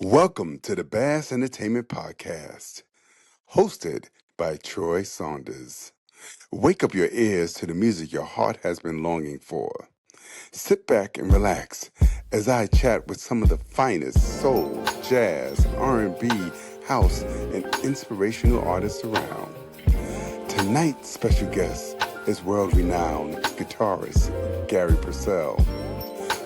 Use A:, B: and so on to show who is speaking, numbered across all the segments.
A: Welcome to the BAAS Entertainment Podcast, hosted by Troy Saunders. Wake up your ears to the music your heart has been longing for. Sit back and relax as I chat with some of the finest soul, jazz, R&B, house, and inspirational artists around. Tonight's special guest is world-renowned guitarist Garry Percell.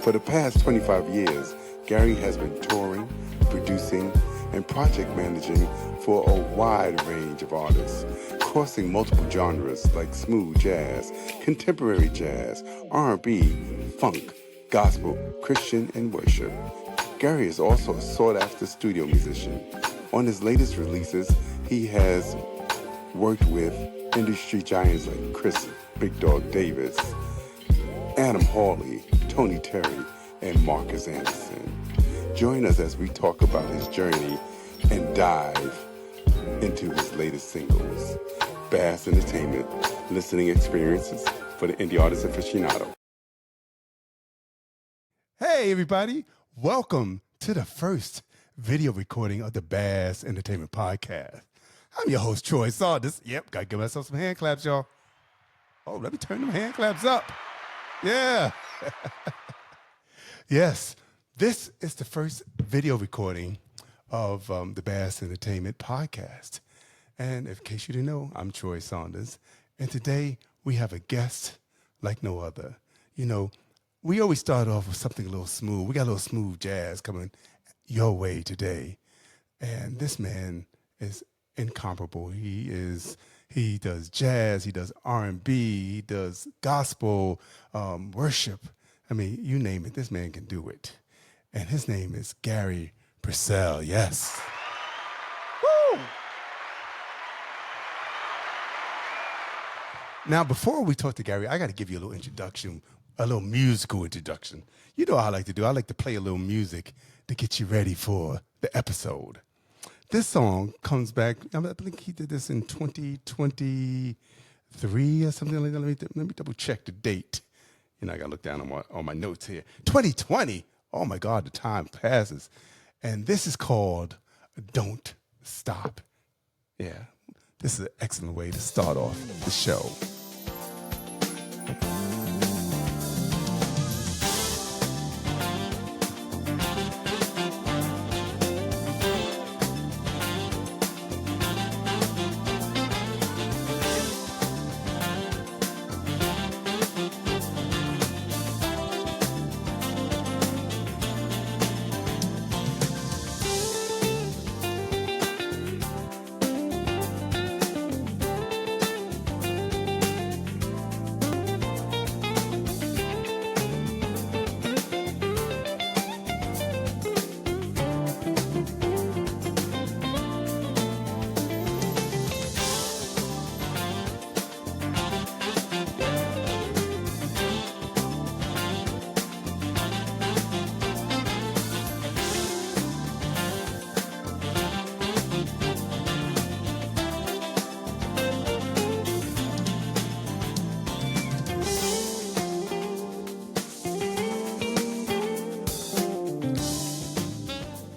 A: For the past 25 years, Garry has been touring, producing, and project managing for a wide range of artists, crossing multiple genres like smooth jazz, contemporary jazz, R&B, funk, gospel, Christian, and worship. Garry is also a sought-after studio musician. On his latest releases, he has worked with industry giants like Chris Big Dog Davis, Adam Hawley, Tony Terry, and Marcus Anderson. Join us as we talk about his journey and dive into his latest singles. BAAS Entertainment, listening experiences for the indie artist aficionado. Hey everybody, welcome to the first video recording of the BAAS Entertainment Podcast. I'm your host, Troy Saunders. Yep, gotta give myself some hand claps, y'all. Oh, let me turn them hand claps up. Yeah. Yes, this is the first video recording of the BAAS Entertainment Podcast. And in case you didn't know, I'm Troy Saunders. And today we have a guest like no other. You know, we always start off with something a little smooth. We got a little smooth jazz coming your way today. And this man is incomparable. He does jazz, he does R&B, he does gospel, worship. I mean, you name it, this man can do it. And his name is Garry Percell. Yes. Woo! Now, before we talk to Garry, I got to give you a little introduction, a little musical introduction. You know how I like to do. I like to play a little music to get you ready for the episode. This song comes back, I think he did this in 2023 or something like that. Let me double check the date. You know, I got to look down on my notes here. 2020. Oh, my God, the time passes. And this is called Don't Stop. Yeah, this is an excellent way to start off the show.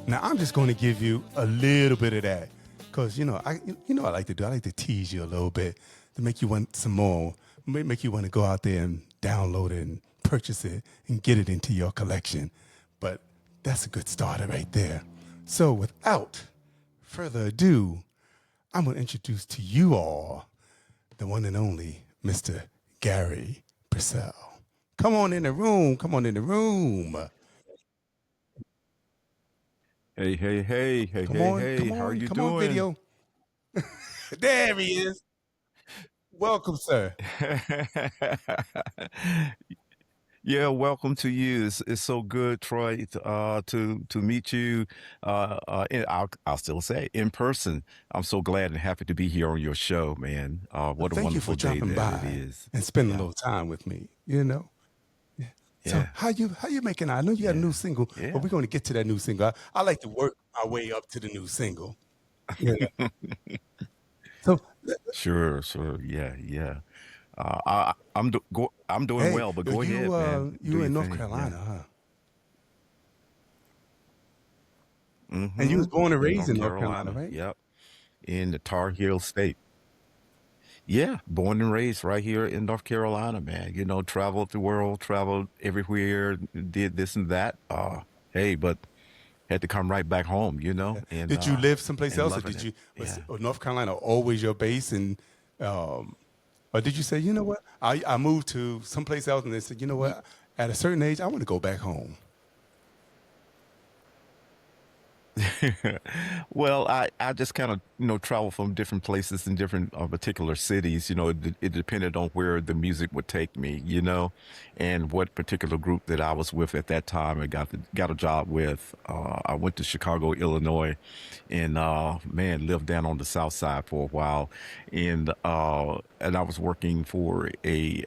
A: Now, I'm just going to give you a little bit of that because, I like to do. I like to tease you a little bit to make you want some more, make you want to go out there and download it and purchase it and get it into your collection. But that's a good starter right there. So without further ado, I'm going to introduce to you all the one and only Mr. Garry Percell. Come on in the room. Come on in the room.
B: Hey, hey, hey, hey,
A: Come
B: hey,
A: on,
B: hey,
A: come
B: how are
A: on,
B: you
A: come on,
B: doing?
A: video. There he is. Welcome, sir.
B: Yeah, welcome to you. It's so good, Troy, to meet you. I'll still say in person. I'm so glad and happy to be here on your show, man.
A: Well,
B: What a
A: thank you for
B: wonderful day
A: dropping
B: that it
A: by
B: is.
A: and spending a
B: Yeah,
A: little time with me. Yeah. So
B: yeah,
A: how you making out? I know you got a
B: yeah,
A: new single, but
B: yeah.
A: we're going to get to that new single. I like to work my way up to the new single. Yeah. So
B: Sure, sure. Yeah, yeah. I'm doing
A: hey,
B: well, but
A: yo,
B: go ahead, man. Do
A: you
B: your
A: in North
B: thing. Yeah.
A: Carolina, huh? And you
B: Mm-hmm.
A: was born and
B: In
A: raised
B: North
A: in North Carolina,
B: Carolina.
A: right?
B: Yep. In the Tar Heel State. Yeah, born and raised right here in North Carolina, man. You know, traveled the world, traveled everywhere, did this and that. Hey, but had to come right back home, you know,
A: Yeah. Did you live someplace
B: and
A: else, or
B: loving
A: did
B: it.
A: you was
B: Yeah.
A: North Carolina always your base? And um, or did you say, you know what, I moved to someplace else, and they said, you know what, at a certain age, I want to go back home.
B: Well, I just kind of, travel from different places in different particular cities. It depended on where the music would take me, and what particular group that I was with at that time. I got a job with. I went to Chicago, Illinois, and man, lived down on the South Side for a while, and I was working for a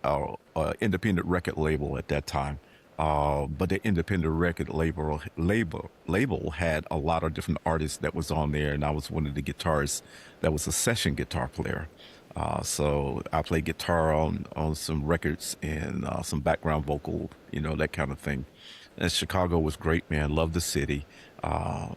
B: independent record label at that time. But the independent record label had a lot of different artists that was on there, and I was one of the guitarists that was a session guitar player. So I played guitar on some records and some background vocal, that kind of thing. And Chicago was great, man. Loved the city.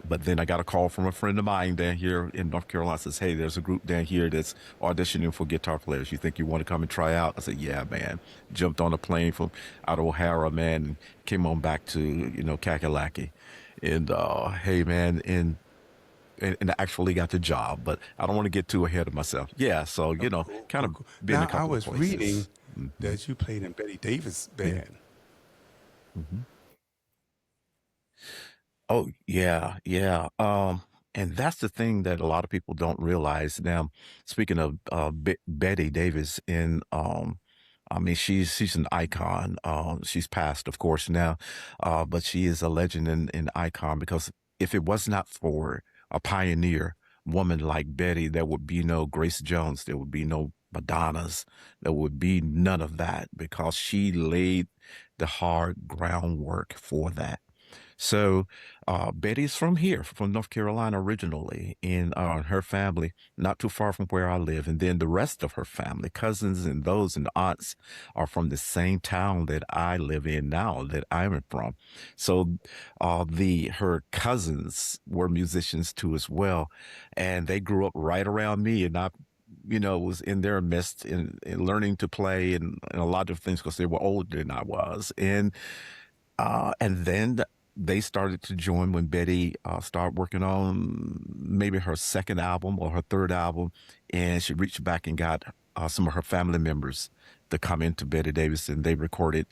B: But then I got a call from a friend of mine down here in North Carolina. Says, "Hey, there's a group down here that's auditioning for guitar players. You think you want to come and try out?" I said, "Yeah, man." Jumped on a plane from out of O'Hara, man, and came on back to Kakalaki. And hey, man, and I actually got the job. But I don't want to get too ahead of myself. Yeah, so
A: Oh, cool,
B: kind
A: cool,
B: of
A: cool.
B: been a
A: Now I
B: couple of
A: was reading
B: places. Hmm.
A: that you played in Betty Davis
B: Yeah.
A: band.
B: Hmm. Oh, yeah, yeah. And that's the thing that a lot of people don't realize. Now, speaking of Betty Davis, I mean, she's an icon. She's passed, of course, now, but she is a legend and an icon because if it was not for a pioneer woman like Betty, there would be no Grace Jones, there would be no Madonnas, there would be none of that because she laid the hard groundwork for that. So Betty's from here, from North Carolina originally, and her family not too far from where I live, and then the rest of her family, cousins and those and aunts, are from the same town that I live in now, that I'm from. So the her cousins were musicians too as well, and they grew up right around me, and I. Was in their midst in learning to play and a lot of things because they were older than I was. And then they started to join when Betty started working on maybe her second album or her third album, and she reached back and got some of her family members to come into Betty Davis, and they recorded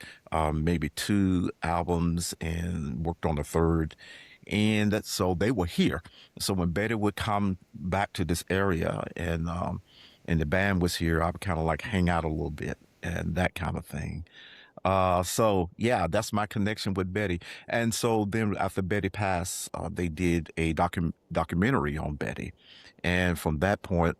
B: maybe two albums and worked on a third. And so they were here. So when Betty would come back to this area and the band was here, I would kind of like hang out a little bit and that kind of thing. So yeah, that's my connection with Betty. And so then after Betty passed, they did a documentary on Betty. And from that point,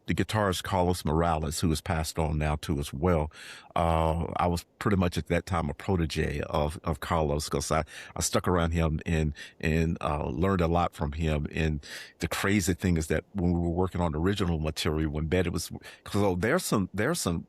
B: the guitarist Carlos Morales, who has passed on now too as well. I was pretty much at that time a protege of Carlos because I stuck around him and learned a lot from him. And the crazy thing is that when we were working on the original material, when Betty was, so there's some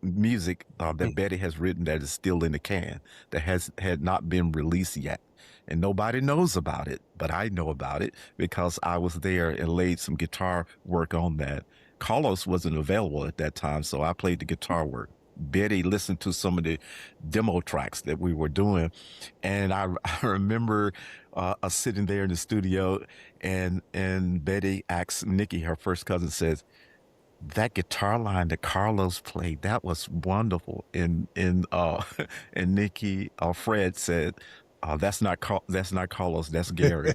B: music that Betty has written that is still in the can that had not been released yet. And nobody knows about it, but I know about it because I was there and laid some guitar work on that. Carlos wasn't available at that time, so I played the guitar work. Betty listened to some of the demo tracks that we were doing, and I remember us sitting there in the studio, and Betty asked Nikki, her first cousin, says, "That guitar line that Carlos played, that was wonderful." And and Nikki, Fred said, that's not Carlos, that's Gary."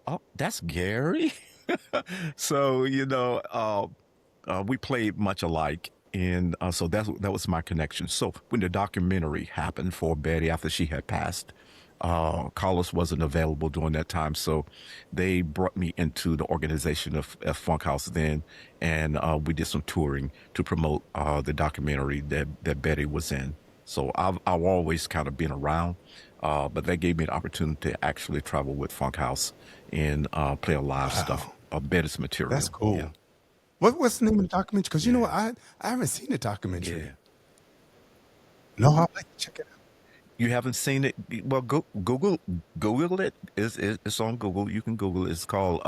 B: "Oh, that's Gary." So we played much alike, and so that was my connection. So when the documentary happened for Betty after she had passed, Carlos wasn't available during that time, so they brought me into the organization of Funk House then, and we did some touring to promote the documentary that Betty was in. So I've always kind of been around, but they gave me an opportunity to actually travel with Funk House and play a live stuff
A: Wow,
B: of Betty's
A: that's
B: material. Yeah,
A: cool. What's the name of the documentary? Because
B: yeah,
A: I haven't seen the documentary.
B: yeah.
A: No, I'd like to check it out.
B: You haven't seen it? Well, Google it. It's on Google. You can Google it. It's called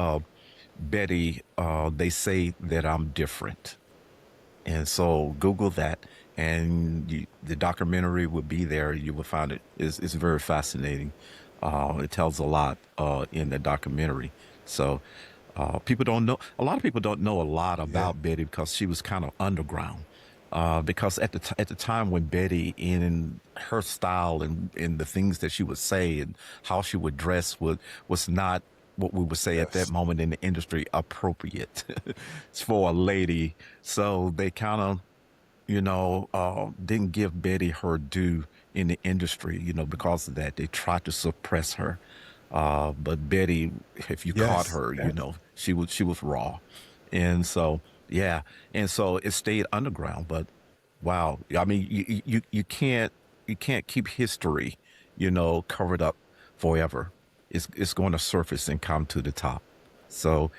B: Betty. They say that I'm different. And so Google that, and the documentary will be there. You will find it. It's very fascinating. It tells a lot in the documentary. So people don't know. A lot of people don't know a lot
A: Yeah.
B: about Betty because she was kind of underground. Because at the time when Betty, in her style and the things that she would say and how she would dress, was not what we would say at that
A: Yes.
B: moment in the industry appropriate. It's for a lady. So they kind of, didn't give Betty her due in the industry, because of that. They tried to suppress her. But Betty, if you caught
A: Yes.
B: her,
A: Yes.
B: she was raw. And so, yeah. And so it stayed underground. But wow. I mean, you can't keep history, covered up forever. It's going to surface and come to the top. So,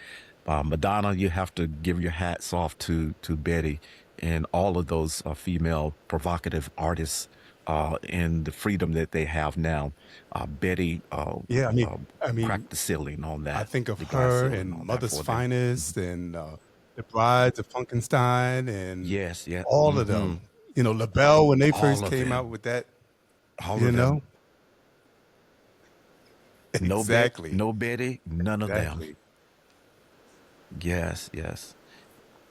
B: Madonna, you have to give your hats off to Betty and all of those female provocative artists and the freedom that they have now. Betty
A: Yeah. I mean,
B: cracked the ceiling on
A: I
B: that,
A: think of
B: the glass
A: her
B: ceiling
A: and
B: on that
A: Mother's
B: for them.
A: Finest and the Brides of Funkenstein and
B: Yes, yeah,
A: all of them. LaBelle when they
B: all
A: first
B: of
A: came out
B: them,
A: with that.
B: all
A: You
B: of them.
A: know, exactly,
B: No Betty, none of them.
A: exactly.
B: Yes, yes.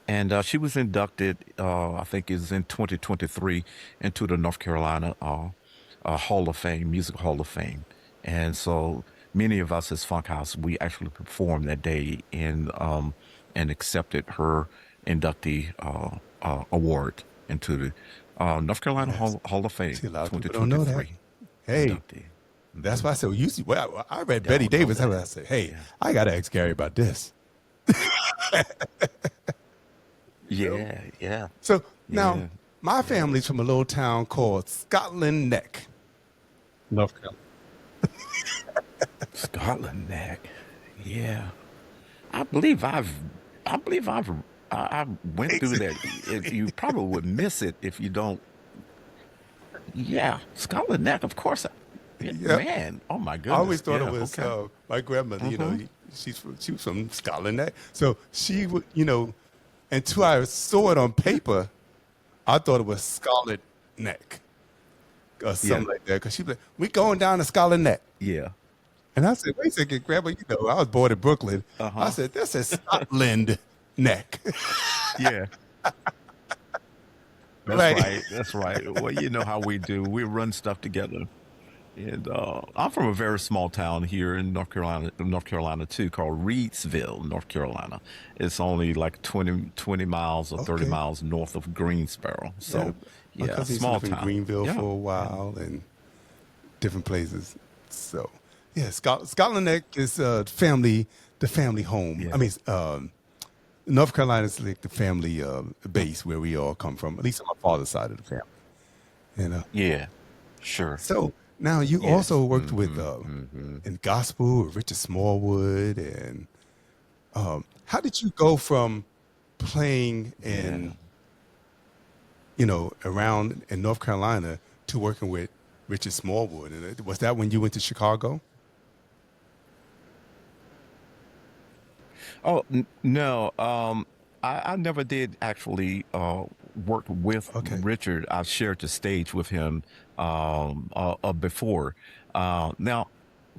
B: And she was inducted, I think it was in 2023, into the North Carolina Hall of Fame, Music Hall of Fame. And so many of us as Funkhouse, we actually performed that day and accepted her inductee award into the North Carolina
A: Yes.
B: Hall of Fame
A: See, a lot of people don't know that.
B: 2023
A: Hey,
B: inductee.
A: that's why I said, well, you see, well, I read
B: They
A: Betty
B: don't know
A: Davis.
B: that.
A: I said, hey,
B: Yeah.
A: I got to ask Gary about this. You know?
B: Yeah, yeah,
A: So now,
B: yeah,
A: my
B: yeah.
A: family's from a little town called Scotland Neck, North Carolina.
B: Scotland neck. Yeah. I believe I believe I went through that. You probably would miss it if you don't. Yeah, Scotland Neck, of course. Yeah,
A: Yep.
B: man, oh my
A: I always
B: goodness.
A: thought it
B: Yeah,
A: was
B: okay.
A: my grandmother.
B: Mm-hmm.
A: She was from Scotland Neck, so she would, until I saw it on paper, I thought it was Scarlet Neck or
B: Yeah,
A: something like that. Because she'd be like, we going down to Scarlet Neck.
B: yeah.
A: And I said, wait a second, Grandma, I was born in Brooklyn.
B: Uh
A: I
B: huh.
A: said, this is Scotland Neck.
B: Yeah, that's
A: Right.
B: right. That's right. Well, you know how we do. We run stuff together. And I'm from a very small town here in North Carolina too, called Reedsville, North Carolina. It's only like 20 miles or 30
A: Okay.
B: miles north of Greensboro.
A: Yeah.
B: So,
A: My
B: yeah,
A: cousin used to
B: small
A: live in
B: town.
A: Greenville
B: Yeah,
A: for a
B: yeah,
A: while and different places. So, yeah, Scotland Neck is the family home. I
B: yeah,
A: mean, North Carolina is like the family base where we all come from, at least on my father's side of the family. You know.
B: yeah. Sure.
A: So now you
B: Yes.
A: also worked with
B: Mm-hmm. Mm-hmm.
A: in gospel with Richard Smallwood, and how did you go from playing
B: Yeah.
A: in around in North Carolina to working with Richard Smallwood? And was that when you went to Chicago?
B: Oh no, I never did actually work with
A: Okay.
B: Richard. I shared the stage with him before. Now,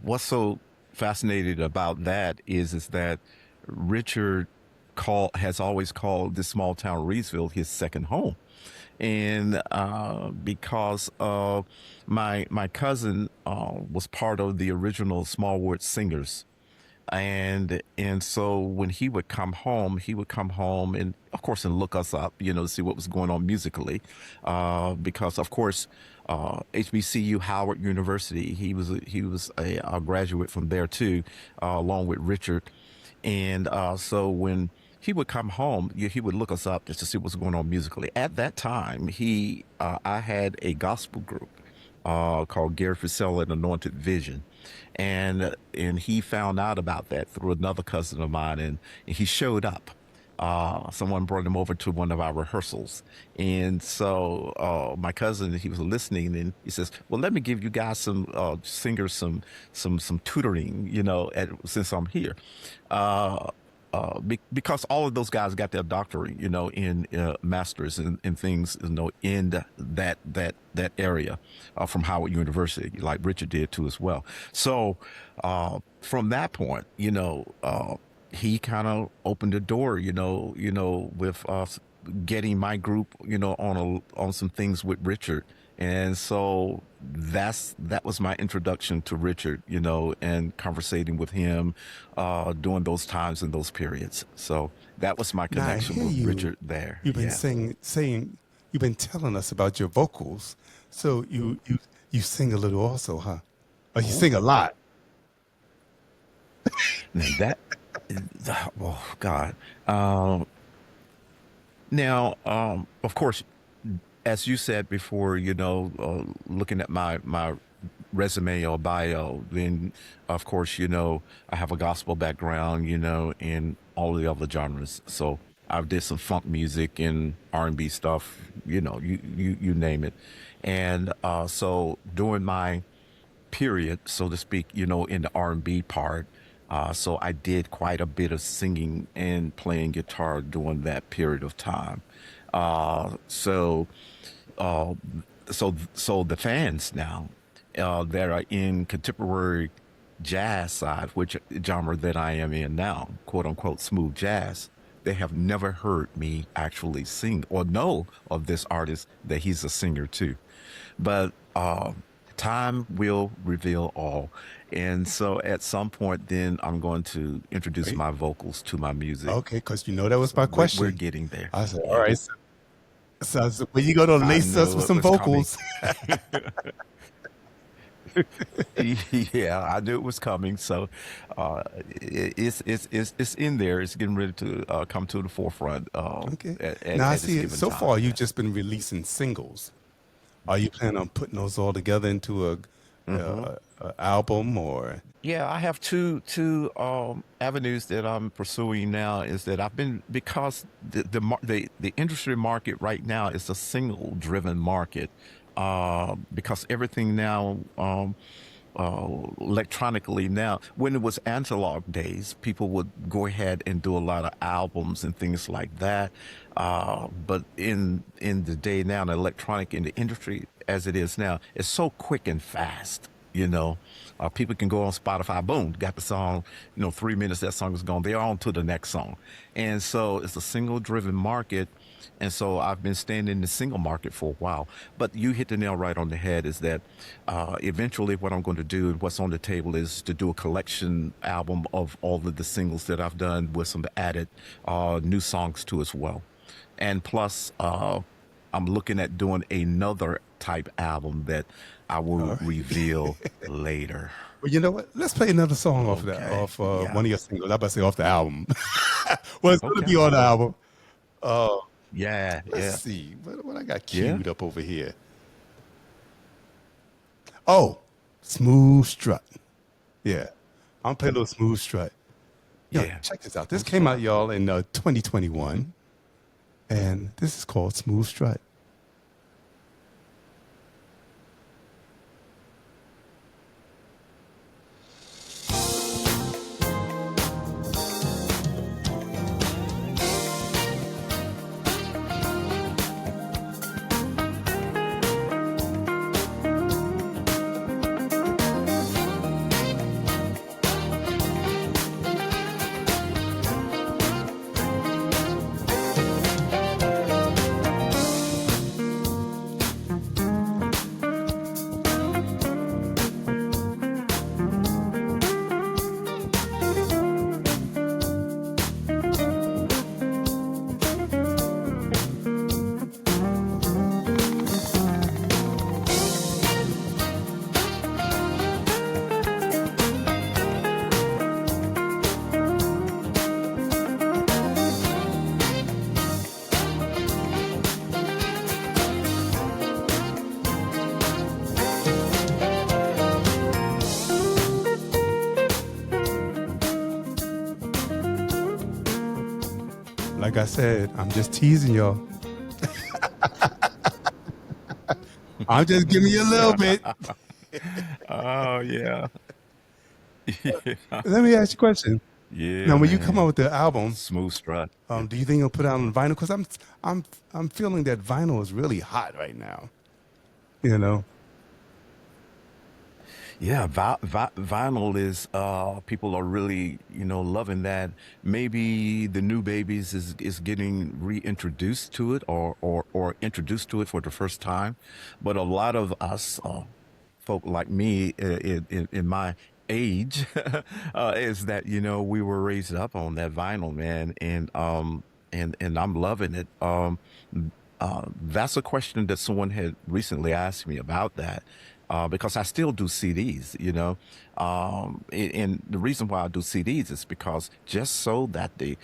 B: what's so fascinating about that is that Richard has always called this small town Reedsville his second home, and because my cousin was part of the original Smallwood Singers, and so when he would come home and of course and look us up, to see what was going on musically, because of course HBCU Howard University, he was a graduate from there too, along with Richard, and so when he would come home, he would look us up just to see what's going on musically. At that time, I had a gospel group called Garry Percell and Anointed Vision, and he found out about that through another cousin of mine, and he showed up. someone brought him over to one of our rehearsals. And so my cousin, he was listening, and he says, well, let me give you guys some singers some tutoring, since I'm here. Because all of those guys got their doctorate, in masters and things, in that area from Howard University, like Richard did too as well. So from that point, he kind of opened the door, with getting my group, on some things with Richard. And so that was my introduction to Richard, and conversating with him during those times and those periods. So that was my
A: Now I
B: connection
A: hear
B: with
A: you.
B: Richard there.
A: You've been
B: Yeah.
A: saying you've been telling us about your vocals. So you sing a little also, huh? Or you
B: Oh,
A: sing a lot.
B: now that, oh God. Um, Now, of course, as you said before, looking at my resume or bio, then of course, I have a gospel background, in all the other genres. So I did some funk music and R&B stuff, you name it. And so during my period, so to speak, in the R&B part. So I did quite a bit of singing and playing guitar during that period of time. Uh, so, uh, so the fans now that are in contemporary jazz side, which genre that I am in now, quote unquote smooth jazz, they have never heard me actually sing or know of this artist that he's a singer too. But time will reveal all. And so at some point, then I'm going to introduce
A: Wait.
B: my vocals to my music.
A: Okay, because that was
B: So
A: my
B: we're
A: question.
B: getting there.
A: I said, all
B: Yeah.
A: right. So when you go to
B: I
A: lace us
B: knew
A: with
B: it
A: some
B: was coming.
A: vocals.
B: Yeah, I knew it was coming. So it's in there. It's getting ready to come to the forefront
A: Okay. Now I
B: at this
A: see it.
B: given
A: So
B: time.
A: far, you've
B: Yeah.
A: just been releasing singles. Are you planning on putting those all together into
B: hmm
A: a album or?
B: Yeah, I have two avenues that I'm pursuing now. Is that I've been because the industry market right now is a single driven market, because everything now electronically now. When it was analog days, people would go ahead and do a lot of albums and things like that. But in the day now, the electronic in the industry as it is now, it's so quick and fast. People can go on Spotify, boom, got the song, 3 minutes, that song is gone. They're on to the next song. And so it's a single driven market. And so I've been staying in the single market for a while. But you hit the nail right on the head is that eventually what I'm going to do and what's on the table is to do a collection album of all of the singles that I've done with some added new songs too as well. And plus, I'm looking at doing another type album that I
A: All
B: will
A: right.
B: reveal later.
A: Well, you know what? Let's play another song off that,
B: Okay.
A: off
B: Yeah.
A: one of your singles. I'm about to say off the album. Well, it's going to be
B: Okay.
A: on the album. Uh,
B: Yeah.
A: let's
B: Yeah.
A: see what I got
B: Yeah.
A: queued up over here. Oh, Smooth Strut. Yeah, I'm play a little Smooth Strut. Yo,
B: Yeah.
A: check this out. This
B: That's
A: came out,
B: right.
A: y'all, in 2021, and this is called Smooth Strut. Like I said, I'm just teasing y'all. I'm just giving you a little bit.
B: Oh yeah. Yeah.
A: Let me ask you a question. Now,
B: Yeah,
A: when you come out
B: man.
A: with the album,
B: Smooth strut. Yeah.
A: do you think you'll put it out on vinyl? Because I'm feeling that vinyl is really hot right now. You know,
B: Yeah, vinyl is people are really, loving that. Maybe the new babies is getting reintroduced to it or introduced to it for the first time. But a lot of us folk like me in my age is that we were raised up on that vinyl, man, and I'm loving it. That's a question that someone had recently asked me about that. Because I still do CDs, and the reason why I do CDs is because just so that the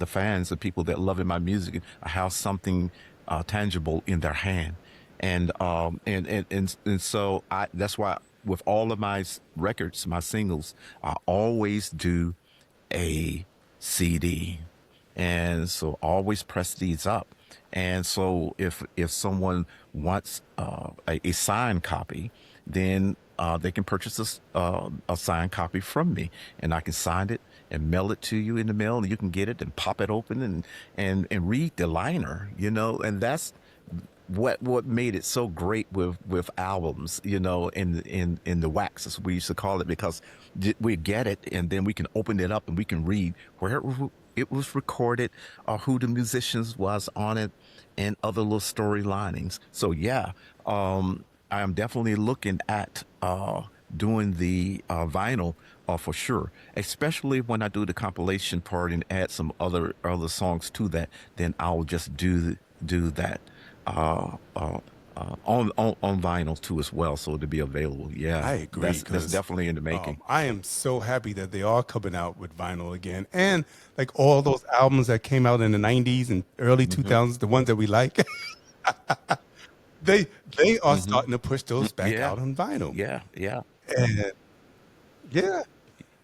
B: fans, the people that love my music, have something tangible in their hand, and so that's why with all of my records, my singles, I always do a CD, and so always press these up. And so if someone wants a signed copy, then they can purchase a signed copy from me, and I can sign it and mail it to you in the mail, and you can get it and pop it open and read the liner, and that's what made it so great with albums, in the wax, as we used to call it, because we get it and then we can open it up and we can read where it was recorded, who the musicians was on it, and other little story linings. So yeah, I am definitely looking at doing the vinyl for sure, especially when I do the compilation part and add some other songs to that. Then I'll just do that uh, uh, on vinyl too as well, so to be available. Yeah,
A: I agree
B: that's
A: because
B: definitely in the making.
A: I am so happy that they are coming out with vinyl again, and like all those albums that came out in the '90s and early
B: Hmm.
A: 2000s, the ones that we like, they they are
B: Hmm.
A: starting to push those back
B: Yeah,
A: out on vinyl,
B: yeah, yeah,
A: and yeah,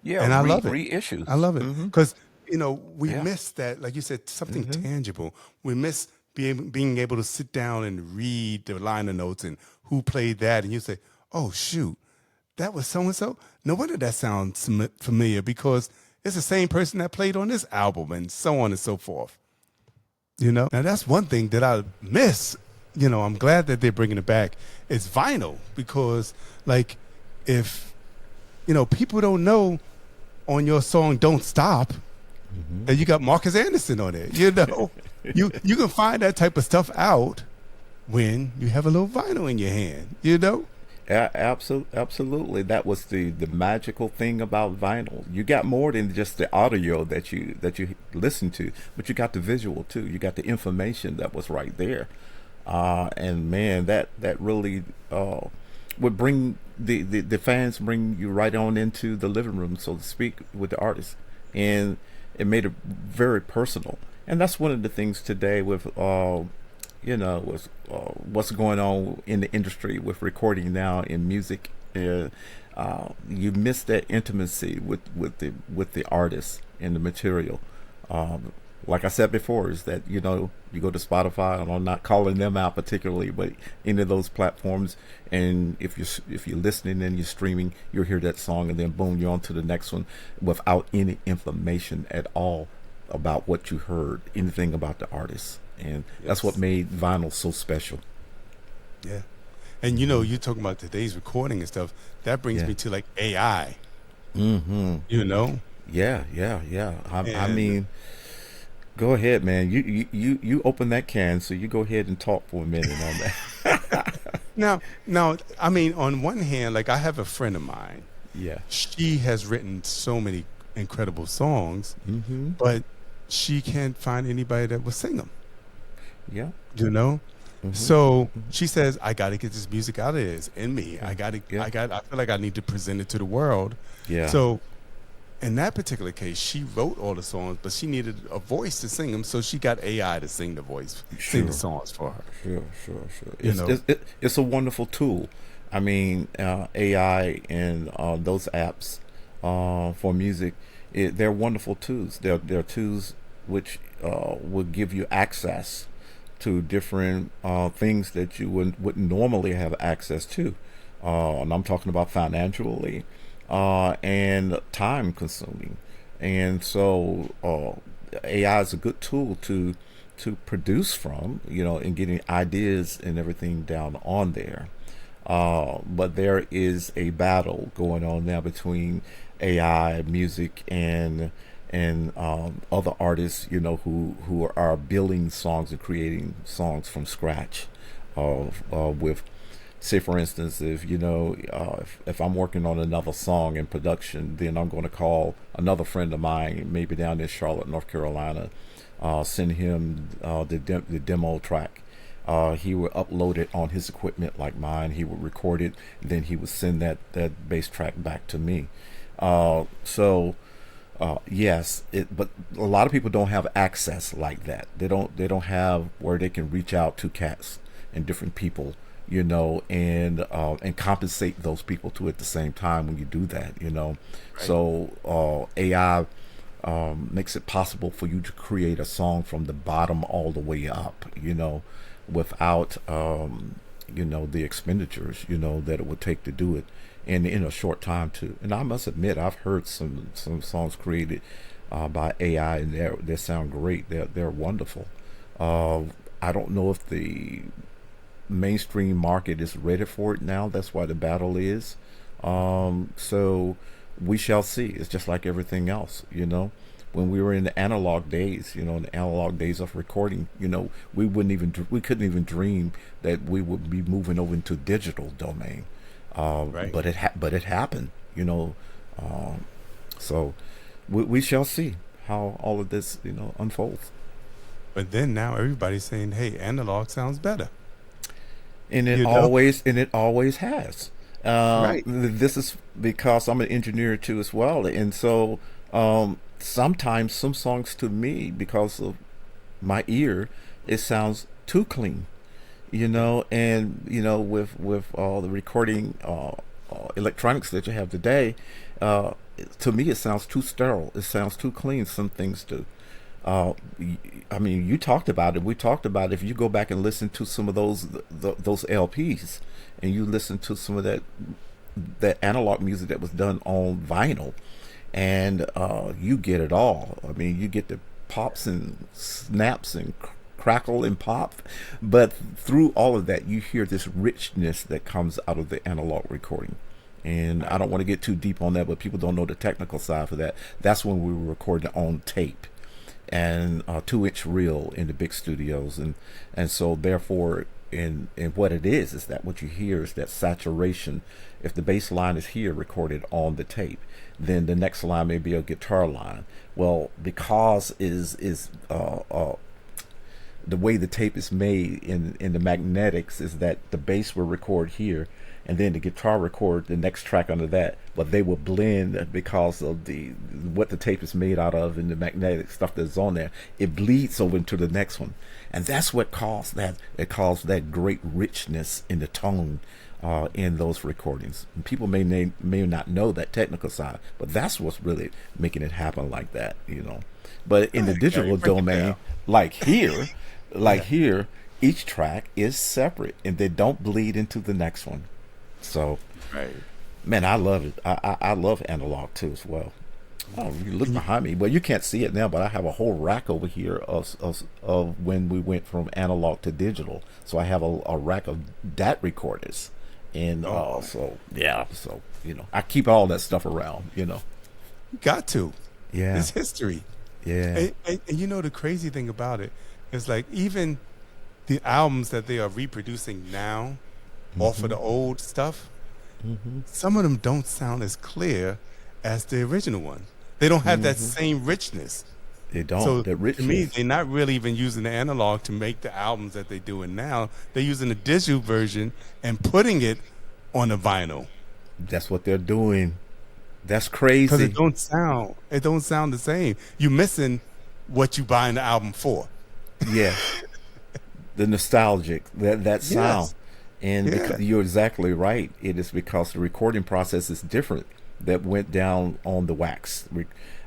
B: yeah.
A: and I love it. I
B: Reissues.
A: love it because we
B: Yeah.
A: miss that, like you said, something
B: Hmm.
A: tangible. We miss being able to sit down and read the liner notes and who played that, and you say, "Oh shoot, that was so and so." No wonder that sounds familiar because it's the same person that played on this album, and so on and so forth. Now that's one thing that I miss. I'm glad that they're bringing it back. It's vinyl because, like, if people don't know on your song "Don't Stop,"
B: Hmm.
A: and you got Marcus Anderson on it. You can find that type of stuff out when you have a little vinyl in your hand.
B: Absolutely. That was the magical thing about vinyl. You got more than just the audio that you listen to, but you got the visual too. You got the information that was right there, and man, that really would bring the fans, bring you right on into the living room, so to speak, with the artist, and it made it very personal. And that's one of the things today with with what's going on in the industry with recording now in music. You miss that intimacy with the artist and the material. Um, like I said before, is that you go to Spotify, and I'm not calling them out particularly, but any of those platforms, and if you're listening and you're streaming, you'll hear that song, and then boom, you're on to the next one without any information at all about what you heard, anything about the artist, and that's what
A: Yes.
B: made vinyl so special.
A: Yeah. And
B: Hmm.
A: you're talking about today's recording and stuff. That brings
B: Yeah.
A: me to like AI,
B: Hmm.
A: you know?
B: Yeah, yeah, yeah. I
A: And
B: mean, go ahead, man. You open that can, so you go ahead and talk for a minute on that.
A: now, I mean, on one hand, like I have a friend of mine.
B: Yeah.
A: She has written so many incredible songs,
B: Hmm.
A: but she can't find anybody that will sing them,
B: Yeah.
A: you know?
B: Hmm.
A: So
B: Hmm.
A: she says, I got to get this music out of there. It's in me.
B: Yeah. Yeah.
A: I feel like I need to present it to the world.
B: Yeah.
A: So in that particular case, she wrote all the songs, but she needed a voice to sing them. So she got AI to sing the
B: Sure.
A: songs for her,
B: Sure.
A: you
B: It's
A: know?
B: it's a wonderful tool. I mean, AI and those apps for music, they're wonderful tools. They're tools would give you access to different things that you wouldn't normally have access to. And I'm talking about financially and time consuming. And so AI is a good tool to produce from, and getting ideas and everything down on there. But there is a battle going on now between AI music and other artists, who are building songs and creating songs from scratch. With, say, for instance, if I'm working on another song in production, then I'm going to call another friend of mine, maybe down in Charlotte, North Carolina, send him the demo track. He would upload it on his equipment like mine. He would record it, then he would send that bass track back to me. Yes, but a lot of people don't have access like that. They don't have where they can reach out to cats and different people, and compensate those people too at the same time when you do that, Right. So AI makes it possible for you to create a song from the bottom all the way up, without the expenditures that it would take to do it, and in a short time too. And I must admit, I've heard some songs created by AI, and they sound great. They're wonderful. I don't know if the mainstream market is ready for it now. That's why the battle is. So we shall see. It's just like everything else, When we were in the analog days, in the analog days of recording, we couldn't even dream that we would be moving over into digital domain.
A: Right.
B: But it happened, So we shall see how all of this, unfolds.
A: But then now everybody's saying, "Hey, analog sounds better,"
B: and it always has.
A: Right.
B: This is because I'm an engineer too as well, and so sometimes some songs to me, because of my ear, it sounds too clean. And with the recording electronics that you have today, to me it sounds too sterile. It sounds too clean. Some things do. I mean, you talked about it. We talked about it. If you go back and listen to some of those LPs, and you listen to some of that analog music that was done on vinyl, and you get it all. I mean, you get the pops and snaps and crackle and pop, but through all of that you hear this richness that comes out of the analog recording. And I don't want to get too deep on that, but people don't know the technical side for that. That's when we were recording on tape and 2-inch reel in the big studios, and so therefore in what it is that what you hear is that saturation. If the bass line is here recorded on the tape, then the next line may be a guitar line. Well, because is the way the tape is made in the magnetics is that the bass will record here, and then the guitar record the next track under that, but they will blend because of what the tape is made out of and the magnetic stuff that's on there. It bleeds over into the next one, and that's what caused that. It caused that great richness in the tone in those recordings. And people may not know that technical side, but that's what's really making it happen like that, But in the digital domain, like here. Here, each track is separate and they don't bleed into the next one. So,
A: Right.
B: Man, I love it. I love analog too as well. Oh, you look behind me. Well, you can't see it now, but I have a whole rack over here of when we went from analog to digital. So I have a rack of DAT recorders, and so I keep all that stuff around.
A: Got to.
B: Yeah.
A: It's history.
B: Yeah.
A: And the crazy thing about it is, like, even the albums that they are reproducing now off of the old stuff, some of them don't sound as clear as the original one. They don't have that same richness.
B: They don't.
A: So
B: That
A: to me,
B: richness.
A: they're not really even using the analog to make the albums that they're doing now. They're using the digital version and putting it on the vinyl.
B: That's what they're doing. That's
A: Because
B: crazy.
A: it don't sound the same. You're missing what you buying the album for.
B: Yeah. The nostalgic, that sound.
A: Yes.
B: And
A: Yeah.
B: you're exactly right. It is because the recording process is different that went down on the wax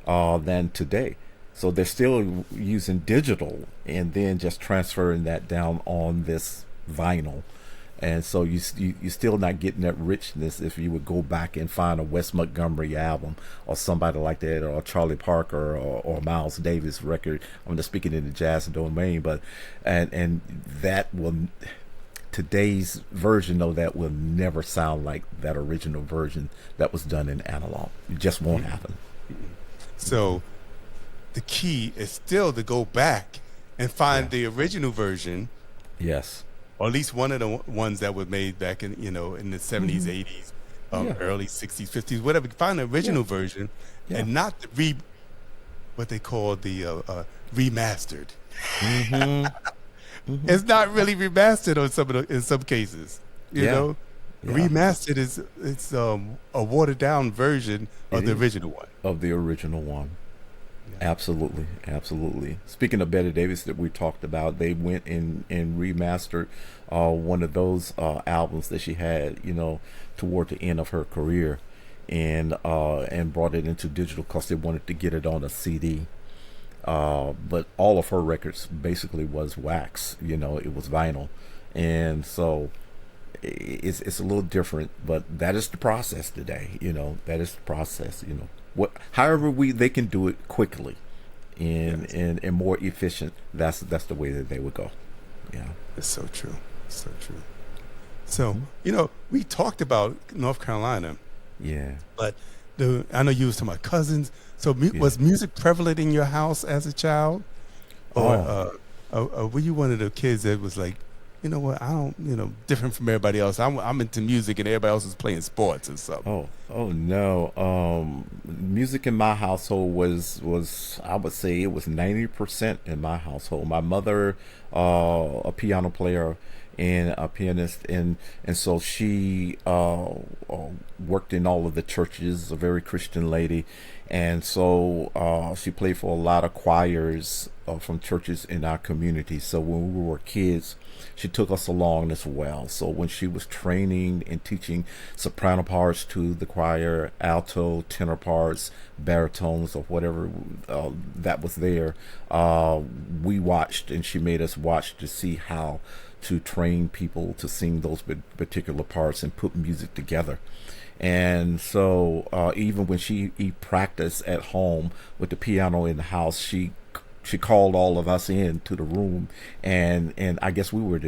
B: than today. So they're still using digital and then just transferring that down on this vinyl. And so you're still not getting that richness if you would go back and find a Wes Montgomery album or somebody like that, or Charlie Parker, or Miles Davis record. I'm just speaking in the jazz domain, but and that will, today's version of that will never sound like that original version that was done in analog. It just won't happen.
A: So the key is still to go back and find the original version.
B: Yes.
A: Or at least one of the ones that were made back in, in the 70s, 80s, early 60s, 50s, whatever. Find the original version and not what they call the remastered. It's not really remastered in some cases, you know. Remastered it's a watered down version of the original one.
B: Of the original one. Absolutely, absolutely. Speaking of Betty Davis that we talked about, they went and remastered one of those albums that she had, toward the end of her career, and brought it into digital because they wanted to get it on a CD. But all of her records basically was wax, it was vinyl, and so it's a little different. But that is the process today, that is the process, however they can do it quickly and more efficient, that's the way that they would go.
A: It's so true, so true. So we talked about North Carolina, but I know you was talking about cousins. So was music prevalent in your house as a child, or were you one of the kids that was like, I don't, different from everybody else. I'm into music and everybody else is playing sports and stuff.
B: Oh no. Music in my household was I would say it was 90% in my household. My mother, a piano player and a pianist, and so she worked in all of the churches, a very Christian lady, and so she played for a lot of choirs from churches in our community. So when we were kids, she took us along as well. So when she was training and teaching soprano parts to the choir, alto, tenor parts, baritones, or whatever that was there, we watched, and she made us watch to see how to train people to sing those particular parts and put music together. And so even when she practiced at home with the piano in the house, she called all of us into the room, and I guess we were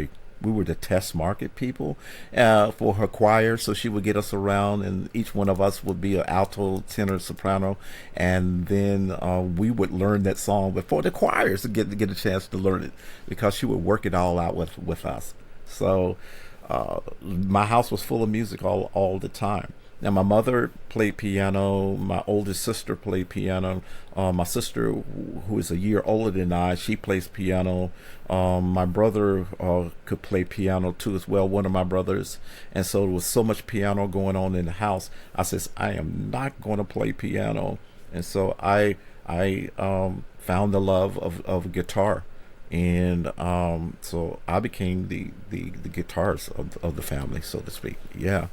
B: the test market people for her choir. So she would get us around, and each one of us would be an alto, tenor, soprano, and then we would learn that song before the choirs to get a chance to learn it, because she would work it all out with us. So my house was full of music all the time. Now, my mother played piano. My oldest sister played piano. My sister, who is a year older than I, she plays piano. My brother could play piano too as well, one of my brothers. And so there was so much piano going on in the house. I says, I am not going to play piano. And so I found the love of guitar. And so I became the guitarist of the family, so to speak. Yeah.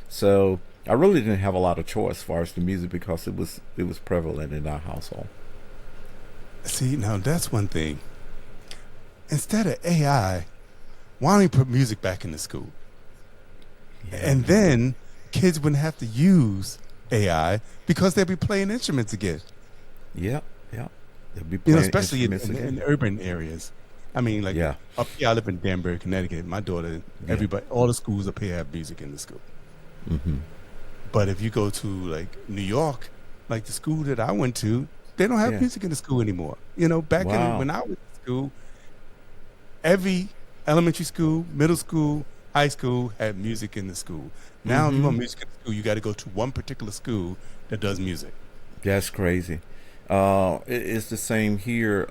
B: So I really didn't have a lot of choice as far as the music, because it was prevalent in our household.
A: See, now that's one thing. Instead of AI, why don't you put music back in the school? And then kids wouldn't have to use AI because they'd be playing instruments again.
B: Yeah. They'd be playing
A: especially
B: instruments
A: in urban areas. I mean, up here, I live in Danbury, Connecticut. My daughter, everybody, all the schools up here have music in the school.
B: Mm-hmm.
A: But if you go to like New York, like the school that I went to, they don't have music in the school anymore. Back when I was in school, every elementary school, middle school, high school had music in the school. Now, if you want music in the school, you got to go to one particular school that does music.
B: That's crazy. It's the same here.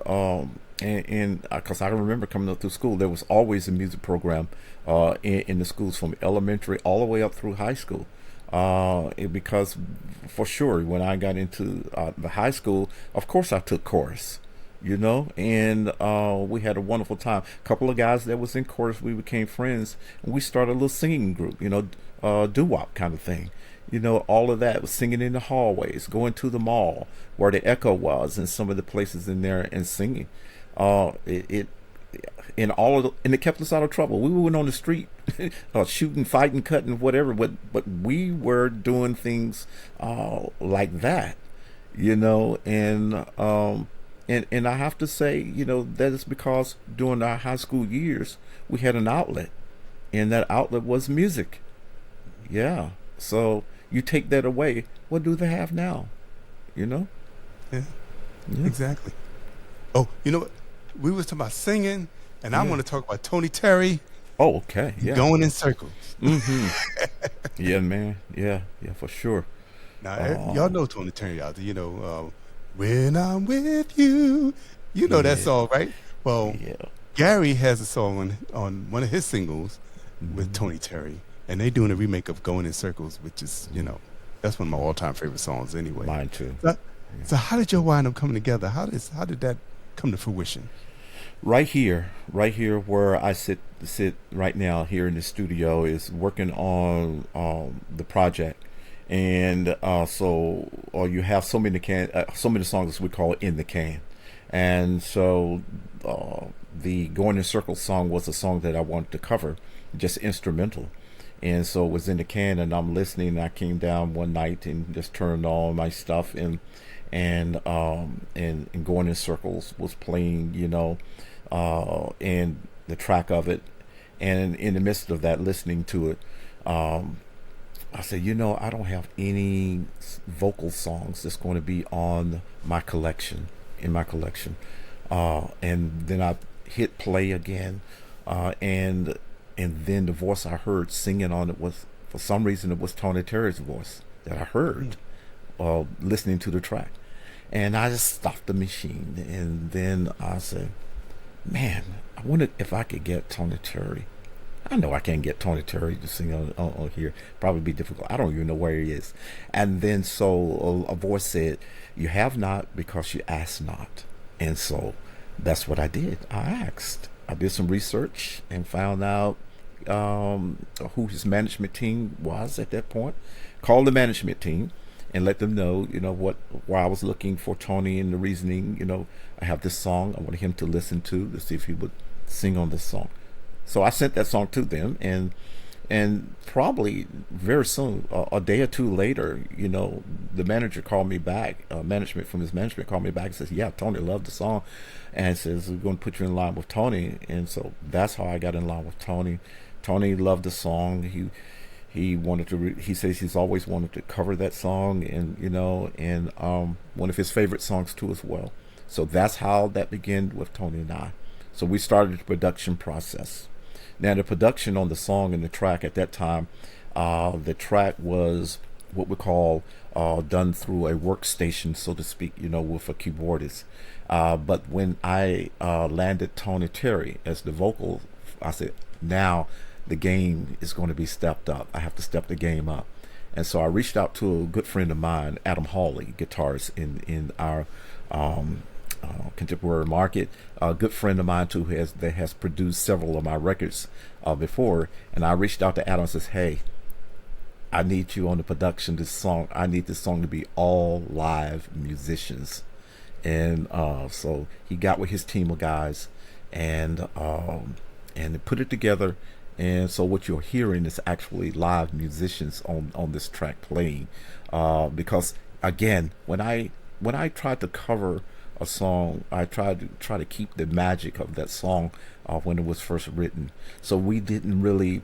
B: And because I remember coming up through school, there was always a music program in the schools from elementary all the way up through high school. Because for sure, when I got into the high school, of course I took chorus, and we had a wonderful time. A couple of guys that was in chorus, we became friends, and we started a little singing group, doo-wop kind of thing. all of that was singing in the hallways, going to the mall where the Echo was, and some of the places in there, and singing. It and all of and it kept us out of trouble. We went on the street, shooting, fighting, cutting, whatever, but we were doing things like that, and I have to say, that is because during our high school years we had an outlet, and that outlet was music. Yeah. So you take that away, what do they have now?
A: Yeah,
B: Yeah.
A: exactly. Oh, you know what? We was talking about singing, and I
B: Yeah.
A: want to talk about Tony Terry
B: Oh, okay. Yeah.
A: going in circles.
B: hmm Yeah, man. Yeah, for sure.
A: Now, y'all
B: Uh,
A: know Tony Terry out there. When I'm with you. You know that
B: yeah,
A: song, right? Well,
B: yeah.
A: Gary has a song on one of his singles with
B: hmm
A: Tony Terry, and they doing a remake of "Going in Circles," which is, that's one of my all-time favorite songs. Anyway,
B: Mine too.
A: so,
B: Yeah.
A: so how did y'all wind up coming together? How did that come to fruition?
B: Right here where I sit right now here in the studio is working on the project, and so you have so many songs we call in the can, and so the Going in Circles song was a song that I wanted to cover, just instrumental. And so it was in the can, and I'm listening. And I came down one night and just turned on my stuff, and Going in Circles was playing, and the track of it. And in the midst of that, listening to it, um, I said, I don't have any vocal songs that's going to be on my collection, in my collection. And then I hit play again, and then the voice I heard singing on it was, for some reason, it was Tony Terry's voice that I heard listening to the track. And I just stopped the machine, and then I said, man, I wondered if I could get Tony Terry. I know I can't get Tony Terry to sing on here. Probably be difficult. I don't even know where he is. And then so a voice said, "You have not because you asked not." And so that's what I did. I asked. I did some research and found out who his management team was at that point. Called the management team and let them know, why I was looking for Tony and the reasoning. I have this song I wanted him to listen to see if he would sing on this song. So I sent that song to them, and probably very soon, a day or two later, the manager called me back. Management from his management called me back and says, "Yeah, Tony loved the song," and says, "We're going to put you in line with Tony." And so that's how I got in line with Tony. Tony loved the song. He wanted to. He says he's always wanted to cover that song, and one of his favorite songs too as well. So that's how that began with Tony and I. So we started the production process. Now, the production on the song and the track at that time, the track was what we call done through a workstation, so to speak, with a keyboardist. But when I landed Tony Terry as the vocal, I said, now the game is going to be stepped up. I have to step the game up. And so I reached out to a good friend of mine, Alex Hawley, guitarist in our contemporary market, a good friend of mine too that has produced several of my records before. And I reached out to Adam and says, "Hey, I need you on the production of this song. I need this song to be all live musicians." And so he got with his team of guys, and they put it together. And so what you're hearing is actually live musicians on this track playing, because again, when I tried to cover a song, I tried to keep the magic of that song when it was first written. So we didn't really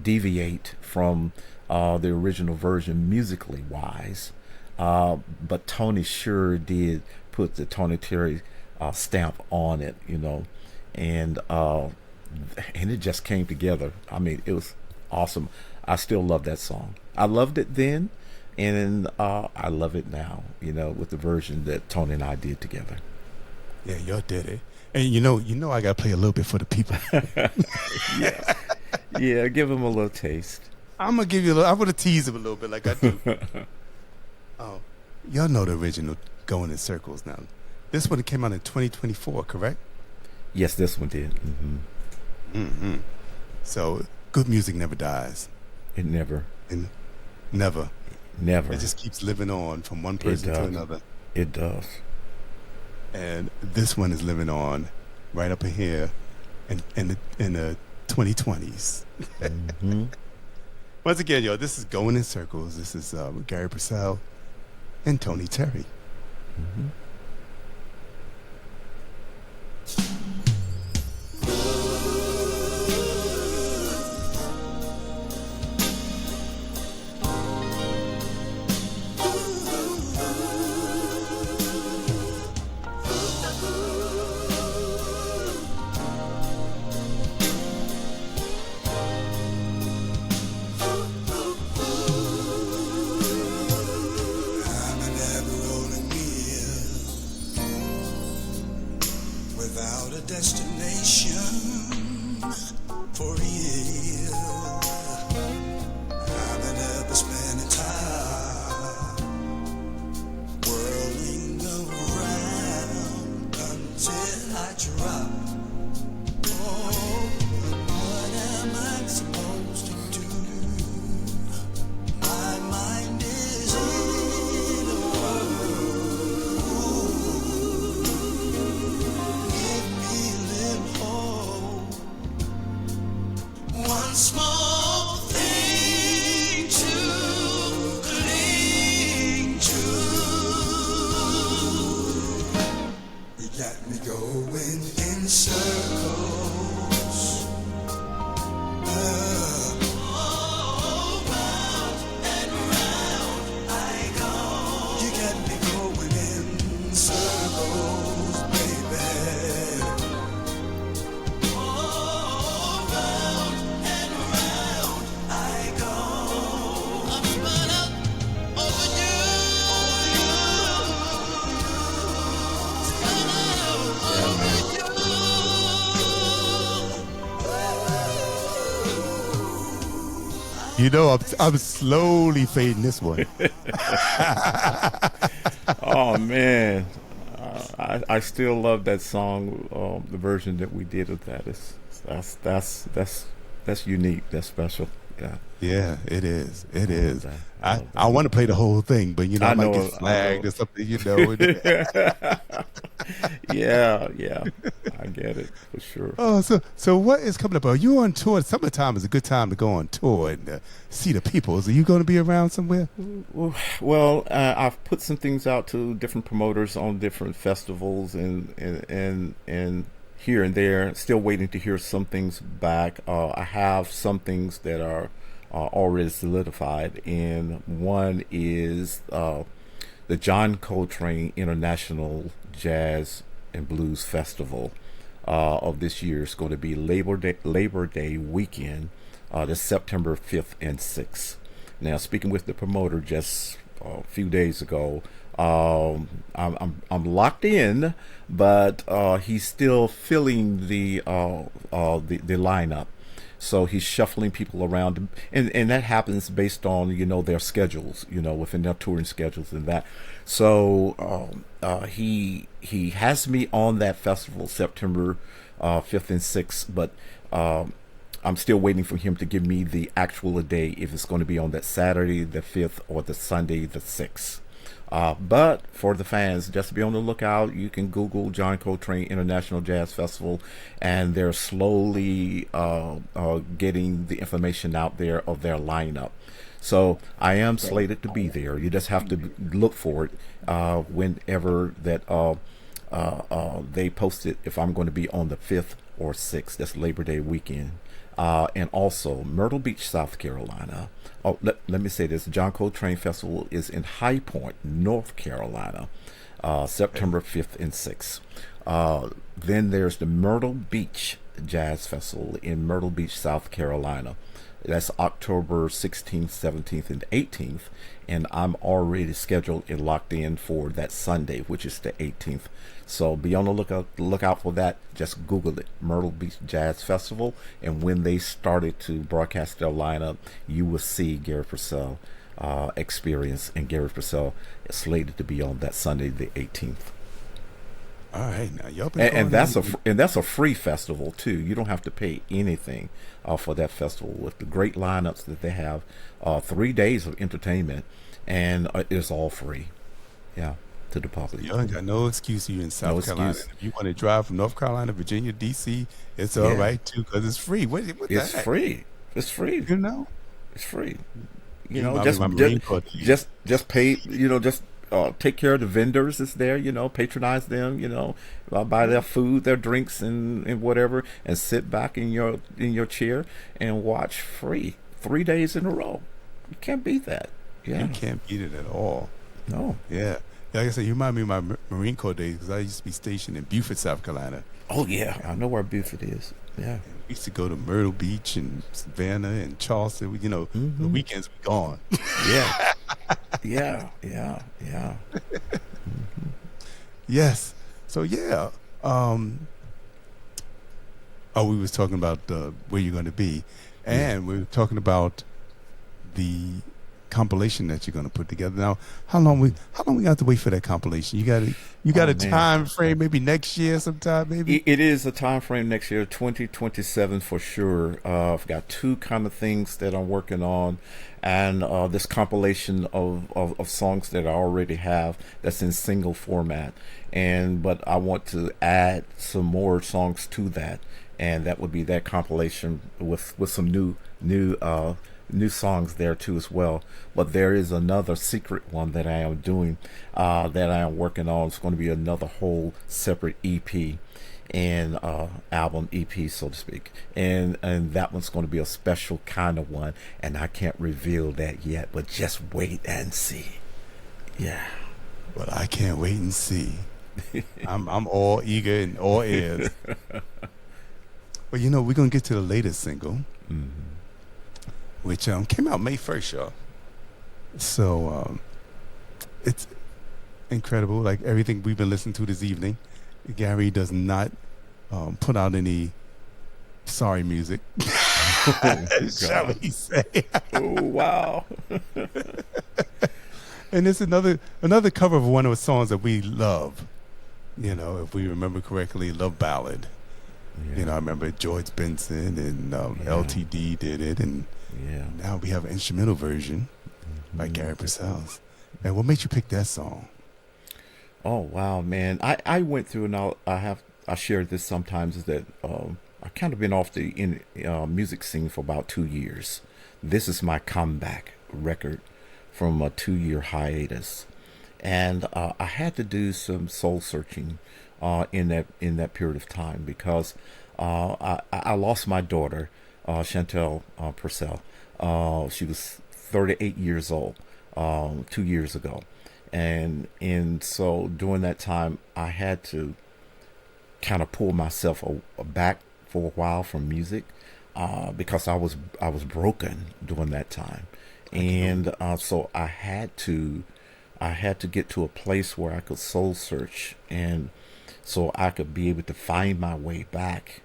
B: deviate from the original version musically wise, but Tony sure did put the Tony Terry stamp on it, and it just came together. I mean, it was awesome. I still love that song. I loved it then, and I love it now, with the version that Tony and I did together.
A: Yeah, y'all did it. And I gotta play a little bit for the people.
B: Yeah, yeah. Give them a little taste.
A: I'm gonna give you a little. I'm gonna tease them a little bit, like I do. Oh, y'all know the original "Going in Circles" now. This one came out in 2024, correct?
B: Yes, this one did.
A: So good music never dies.
B: It never.
A: And never.
B: Never.
A: It just keeps living on from one
B: It
A: person to
B: does.
A: another.
B: It does.
A: And this one is living on right up in here in the 2020s.
B: Hmm.
A: Once again, yo, this is Going in Circles. This is Garry Percell and Tony Terry.
B: Hmm.
C: Without a destination for real, I'm never spending time whirling around until I drop. Oh, what am I supposed to do? My mind is in a whirl. One small thing to cling to. You got me going in circles. Round and round I go. You got me going in circles, baby.
A: You know, I'm slowly fading this one.
B: Oh man, I still love that song. The version that we did of that is that's unique. That's special. Yeah.
A: Yeah, it is. It
B: I love
A: is.
B: that. I
A: I,
B: love
A: I want to play the whole thing, but I
B: I
A: might
B: know.
A: get
B: I
A: flagged
B: know.
A: or something,
B: Yeah, yeah. I get it for sure.
A: Oh, so what is coming up? Are you on tour? Summertime is a good time to go on tour and see the peoples. Are you going to be around somewhere?
B: Well, I've put some things out to different promoters on different festivals and here and there. Still waiting to hear some things back. I have some things that are already solidified, and one is the John Coltrane International Jazz and Blues Festival of this year. Is going to be Labor Day weekend, the September 5th and 6th. Now, speaking with the promoter just a few days ago, I'm locked in, but he's still filling the lineup. So he's shuffling people around, and that happens based on their schedules, within their touring schedules and that. So he has me on that festival September 5th and 6th, but I'm still waiting for him to give me the actual day, if it's going to be on that Saturday the 5th or the Sunday the 6th. But for the fans, just be on the lookout. You can Google John Coltrane International Jazz Festival, and they're slowly getting the information out there of their lineup. So I am slated to be there. You just have to look for it whenever that they post it, if I'm going to be on the 5th or 6th. That's Labor Day weekend. And also Myrtle Beach, South Carolina. Oh, let me say this. John Coltrane Festival is in High Point, North Carolina, September 5th and 6th. Then there's the Myrtle Beach Jazz Festival in Myrtle Beach, South Carolina. That's October 16th, 17th, and 18th. And I'm already scheduled and locked in for that Sunday, which is the 18th. So be on the lookout for that. Just Google it, Myrtle Beach Jazz Festival. And when they started to broadcast their lineup, you will see Garry Percell Experience. And Garry Percell is slated to be on that Sunday, the 18th.
A: All right, now y'all been going
B: And that's a free festival too. You don't have to pay anything for that festival with the great lineups that they have. 3 days of entertainment, and it's all free. Yeah, to the public.
A: You ain't got no excuse. You in South
B: No
A: Carolina.
B: excuse.
A: If you want to drive from North Carolina, Virginia, D.C., it's all
B: Yeah.
A: right too because it's free. What
B: It's
A: the heck?
B: free. It's free.
A: You know,
B: It's free. You
A: You
B: know,
A: remind me of my Marine Corps days.
B: just pay. You know, just take care of the vendors that's there. You know, patronize them. You know, buy their food, their drinks, and whatever, and sit back in your chair and watch free 3 days in a row. You can't beat that. Yeah.
A: you can't beat it at all.
B: No.
A: Yeah. Like I said, you remind me of my Marine Corps days because I used to be stationed in Beaufort, South Carolina.
B: Oh yeah, I know where Beaufort is. Yeah.
A: We used to go to Myrtle Beach and Savannah and Charleston. You know, the weekends we gone.
B: Yeah. Yeah.
A: Yes. So yeah. We was talking about where you're going to be, and we were talking about the compilation that you're going to put together. Now, how long we have to wait for that compilation? You got
B: Oh,
A: a
B: man.
A: time frame? Maybe next year, sometime. Maybe.
B: It is a time frame next year, 2027 for sure. I've got two kind of things that I'm working on, and this compilation of songs that I already have that's in single format. But I want to add some more songs to that, and that would be that compilation with some new songs there too as well. But there is another secret one that I am doing, that I am working on. It's going to be another whole separate EP and album EP, so to speak, and that one's going to be a special kind of one, and I can't reveal that yet, but just wait and see. Yeah.
A: But I can't wait and see. I'm all eager and all ears. Well, you know, we're gonna get to the latest single, which came out May 1st, y'all. So it's incredible. Like everything we've been listening to this evening, Garry does not put out any sorry music. Shall we say?
B: Oh wow.
A: And it's another cover of one of the songs that we love. You know, if we remember correctly, Love Ballad.
B: Yeah.
A: You know, I remember George Benson and LTD did it, and
B: Yeah.
A: now we have an instrumental version by Garry Percell. And what made you pick that song?
B: Oh wow, man! I went through, and I shared this sometimes, is that I kind of been off the music scene for about 2 years. This is my comeback record from a 2-year hiatus, and I had to do some soul searching in that period of time, because I lost my daughter, Chantel Percell. She was 38 years old 2 years ago. And so during that time, I had to kind of pull myself back for a while from music, because I was broken during that time, and so I had to get to a place where I could soul search, and so I could be able to find my way back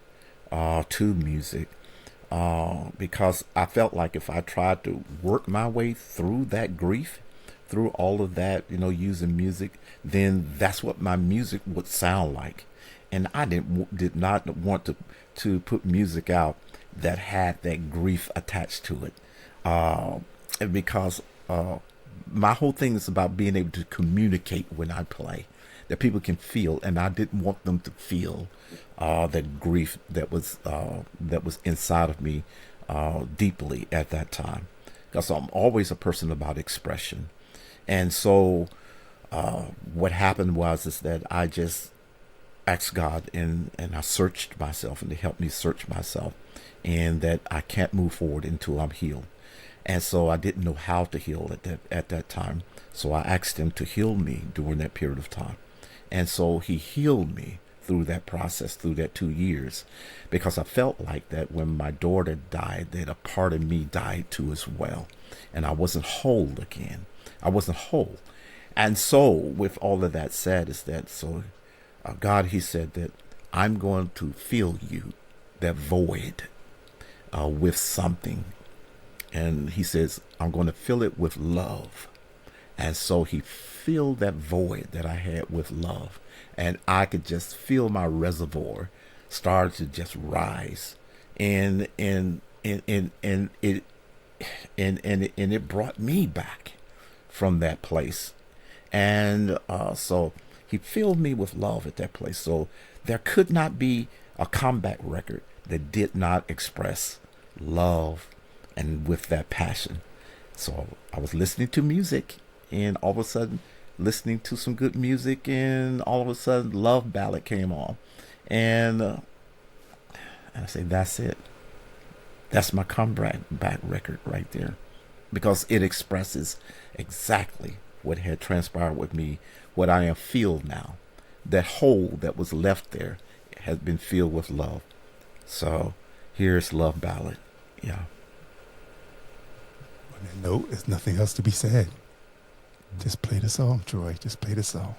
B: to music, because I felt like if I tried to work my way through that grief, through all of that, using music, then that's what my music would sound like. And I did not want to put music out that had that grief attached to it, because my whole thing is about being able to communicate when I play, that people can feel, and I didn't want them to feel that grief that was inside of me deeply at that time, because I'm always a person about expression. And so what happened is that I just asked God, and I searched myself, and He helped me search myself, and that I can't move forward until I'm healed. And so I didn't know how to heal at that time. So I asked Him to heal me during that period of time. And so He healed me through that process, through that 2 years, because I felt like that when my daughter died, that a part of me died too as well. And I wasn't whole again. I wasn't whole. And so with all of that said, is that God, He said that I'm going to fill you, that void, with something. And He says, I'm going to fill it with love. And so He filled that void that I had with love. and I could just feel my reservoir started to just rise, and it and it brought me back from that place, and so he filled me with love at that place. So there could not be a comeback record that did not express love and with that passion. So I was listening to music, and all of a sudden listening to some good music, and all of a sudden Love Ballad came on, and I say, that's it. That's my comeback record right there, because it expresses exactly what had transpired with me, what I am filled now. That hole that was left there has been filled with love. So here's Love Ballad. Yeah.
A: On that note, there's nothing else to be said. Just play the song, Troy. Just play the song.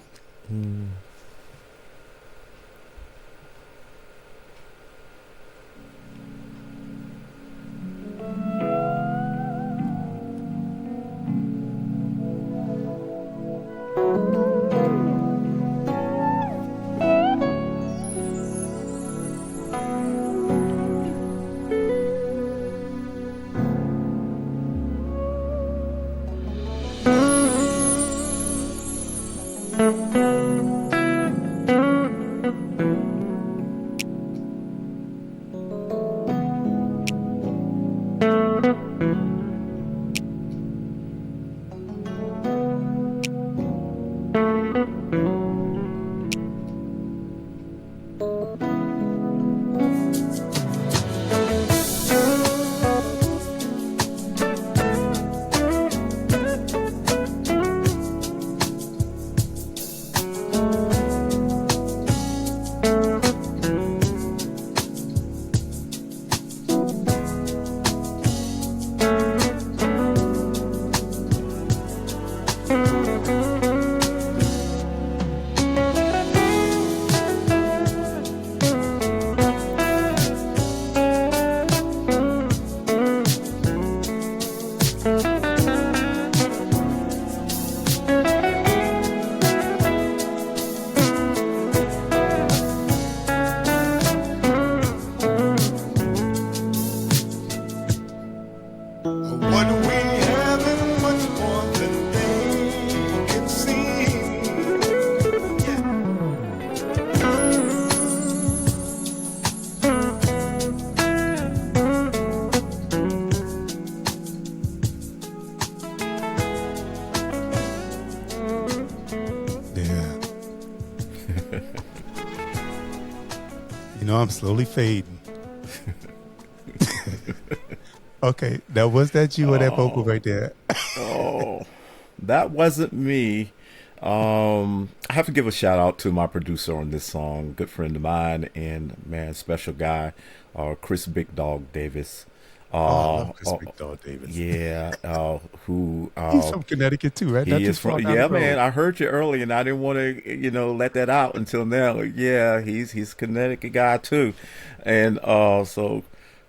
A: I'm slowly fading. Okay, now was that you or that vocal right there?
B: Oh, that wasn't me. I have to give a shout out to my producer on this song, good friend of mine, and man, special guy, Chris Big Dog Davis.
A: I love Chris Big Dog Davis.
B: Yeah, who
A: he's from Connecticut too, right?
B: He is from. Yeah, man. I heard you early, and I didn't want to, let that out until now. Yeah, he's a Connecticut guy too, and so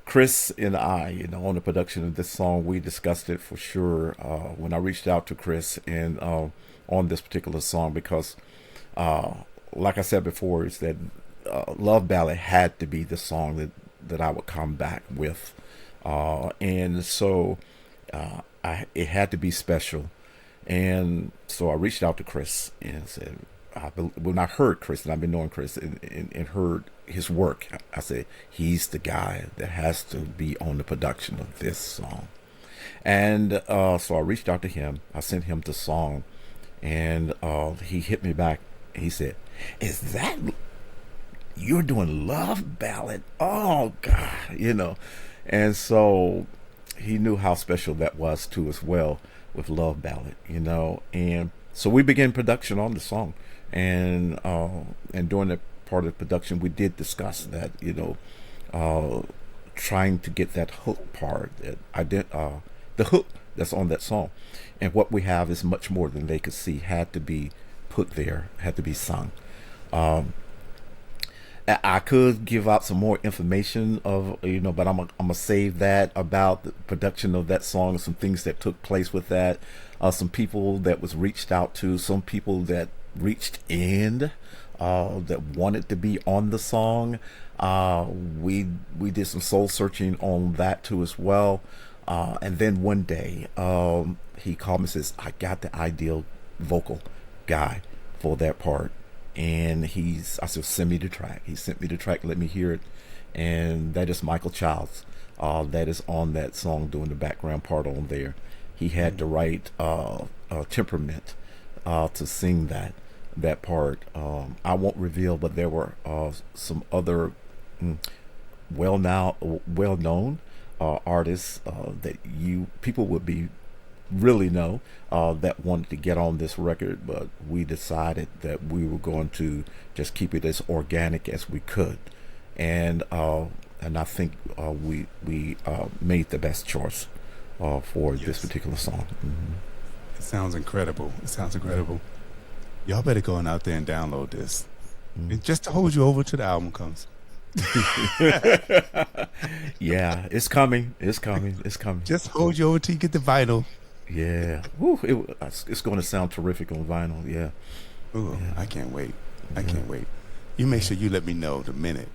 B: Chris and I, on the production of this song, we discussed it for sure when I reached out to Chris and on this particular song, because like I said before, is that Love Ballad had to be the song that I would come back with. And so it had to be special. And so I reached out to Chris and said, when I heard Chris, and I've been knowing Chris and heard his work, I said, he's the guy that has to be on the production of this song. And so I reached out to him. I sent him the song, and he hit me back. He said, is that, you're doing Love Ballad? Oh, God, And so he knew how special that was too as well with Love Ballad, and so we began production on the song, and during that part of the production we did discuss that, trying to get that hook part that the hook that's on that song, and what we have is much more than they could see, had to be put there, had to be sung. I could give out some more information of, but I'm gonna save that about the production of that song, some things that took place with that, some people that was reached out to, some people that reached in, that wanted to be on the song. We did some soul searching on that too as well. And then one day, he called me and says, I got the ideal vocal guy for that part. And I said, send me the track. He sent me the track, let me hear it. And that is Michael Childs. That is on that song doing the background part on there. He had the right temperament to sing that part. I won't reveal, but there were some other well-known artists that people would be really know that wanted to get on this record, but we decided that we were going to just keep it as organic as we could, and I think we made the best choice for this particular song.
A: It sounds incredible. Y'all better go on out there and download this. And just to hold you over till the album comes.
B: Yeah, it's coming.
A: Just hold you over till you get the vinyl.
B: Yeah. Woo, it's going to sound terrific on vinyl. Yeah.
A: Ooh, yeah. I can't wait. Can't wait. You make sure you let me know the minute.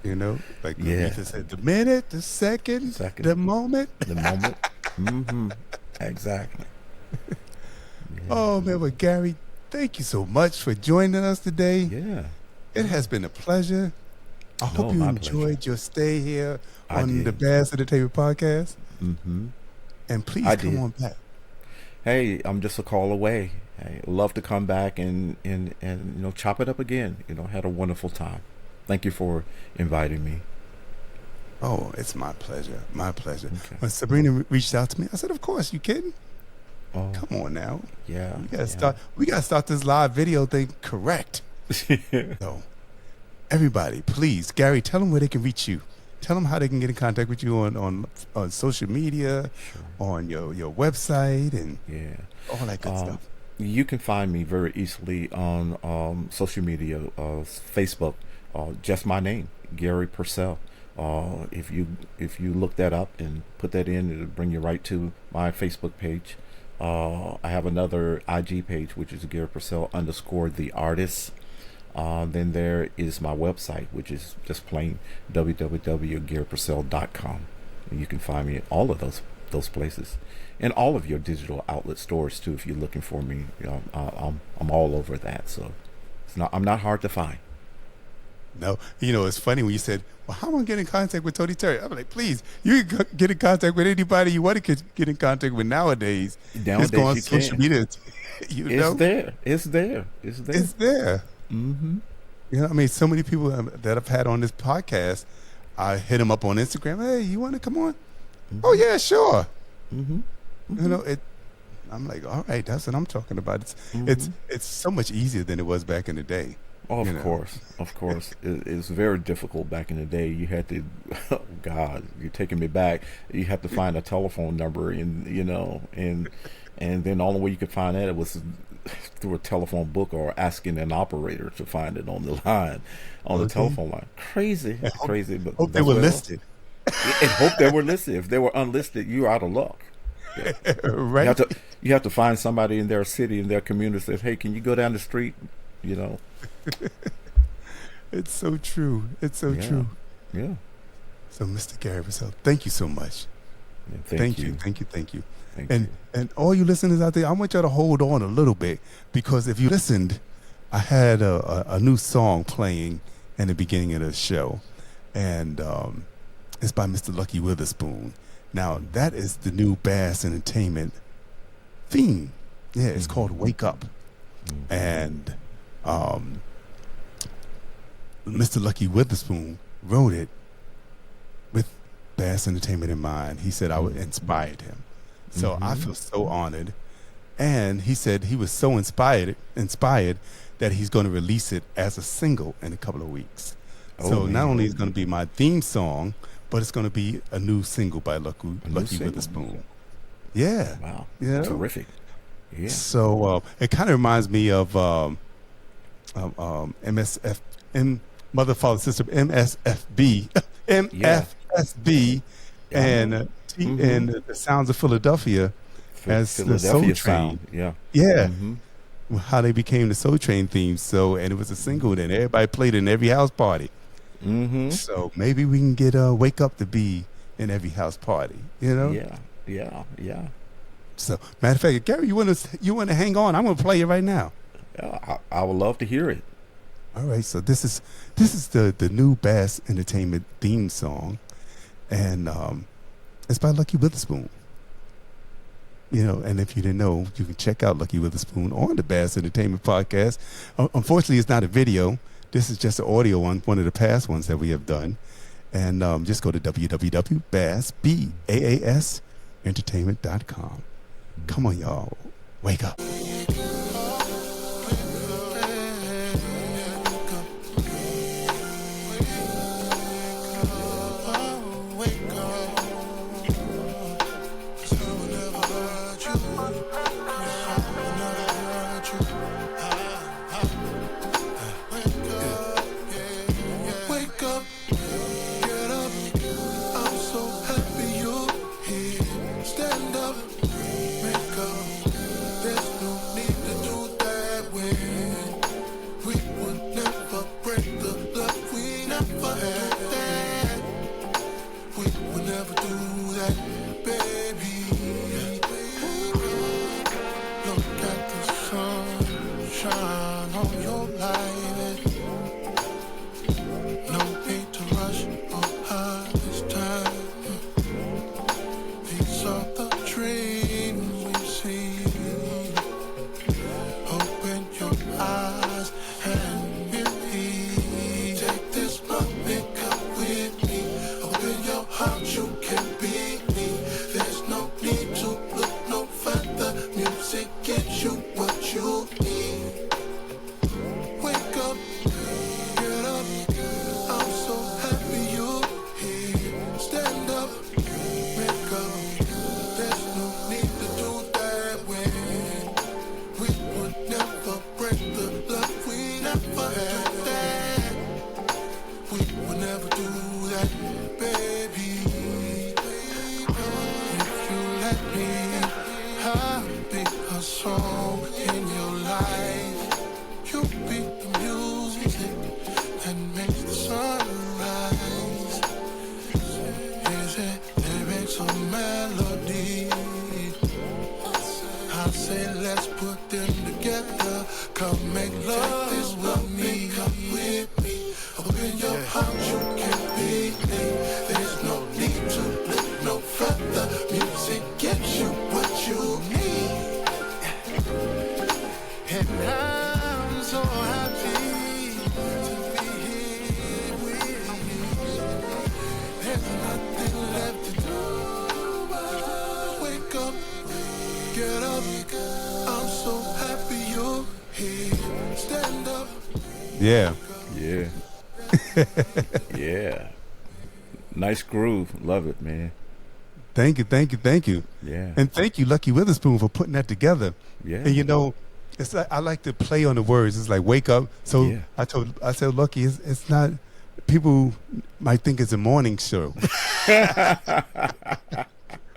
A: You know, like Lisa said, the minute, the second, the moment.
B: Exactly. Yeah.
A: Oh man, but Garry, thank you so much for joining us today.
B: Yeah.
A: It has been a pleasure. I hope you enjoyed your stay here on the BAAS Entertainment Podcast. And please come on back.
B: Hey, I'm just a call away. I love to come back and chop it up again. Had a wonderful time. Thank you for inviting me.
A: Oh, it's my pleasure. Okay. When Sabrina reached out to me, I said, "Of course, you kidding?
B: Oh,
A: come on now.
B: Yeah.
A: We gotta start this live video thing correct." So, everybody, please, Garry, tell them where they can reach you. Tell them how they can get in contact with you on social media, on your website, and all that good stuff.
B: You can find me very easily on social media, Facebook, just my name, Garry Percell. If you look that up and put that in, it'll bring you right to my Facebook page. I have another IG page, which is Garry Percell _ the artist. Then there is my website, which is just plain www.garrypercell.com. You can find me at all of those places, and all of your digital outlet stores too. If you're looking for me, I'm all over that. So I'm not hard to find.
A: No, it's funny when you said, "Well, how am I going to get in contact with Tony Terry?" I'm like, "Please, you can get in contact with anybody you want to get in contact with nowadays. Just go on social media.
B: It's there.
A: It's there. So many people that I've had on this podcast, I hit them up on Instagram. Hey, you want to come on? Oh yeah, sure. I'm like, all right, that's what I'm talking about. It's so much easier than it was back in the day.
B: Oh, of course. It's very difficult back in the day. You had to, oh God, you're taking me back. You had to find a telephone number, and then the only way you could find that it was through a telephone book or asking an operator to find it on the line, the telephone line. Crazy. But
A: hope they were listed.
B: And hope they were listed. If they were unlisted, you're out of luck. Yeah.
A: Right.
B: You have to find somebody in their city, in their community, that says, "Hey, can you go down the street?"
A: It's so true. True.
B: Yeah.
A: So, Mr. Garry Percell, thank you so much.
B: Yeah,
A: thank you. And all you listeners out there, I want y'all to hold on a little bit, because if you listened, I had a new song playing in the beginning of the show, and it's by Mr. Lucky Witherspoon. Now, that is the new BAAS Entertainment theme. Yeah, it's called Wake Up. And Mr. Lucky Witherspoon wrote it with BAAS Entertainment in mind. He said I inspired him. So I feel so honored. And he said he was so inspired that he's going to release it as a single in a couple of weeks. So not only is it going to be my theme song, but it's going to be a new single by Lucky Witherspoon. Yeah.
B: Wow.
A: Terrific. Yeah. So it kind of reminds me of MSF, Mother, Father, Sister, MSFB, MFSB, and and the Sounds of Philadelphia as the Soul Train.
B: Sound. Yeah.
A: Yeah. how they became the Soul Train theme. So, and it was a single, and everybody played it in every house party.
B: Mm-hmm.
A: So maybe we can get "Wake Up" to be in every house party. You know?
B: Yeah.
A: So, matter of fact, Gary, you want to hang on? I'm going to play it right now.
B: I would love to hear it.
A: All right. So this is the new BAAS Entertainment theme song, and it's by Lucky Witherspoon. You know, and if you didn't know, you can check out Lucky Witherspoon on the BAAS Entertainment Podcast. Unfortunately, it's not a video. This is just an audio one of the past ones that we have done. And just go to www.baasentertainment.com. Come on, y'all. Wake up. Yeah.
B: Yeah. Yeah. Nice groove. Love it, man.
A: Thank you.
B: Yeah.
A: And thank you, Lucky Witherspoon, for putting that together.
B: Yeah.
A: And you know, it's like, I like to play on the words. It's like wake up. So
B: Yeah.
A: I said, Lucky, it's not. People might think it's a morning show, but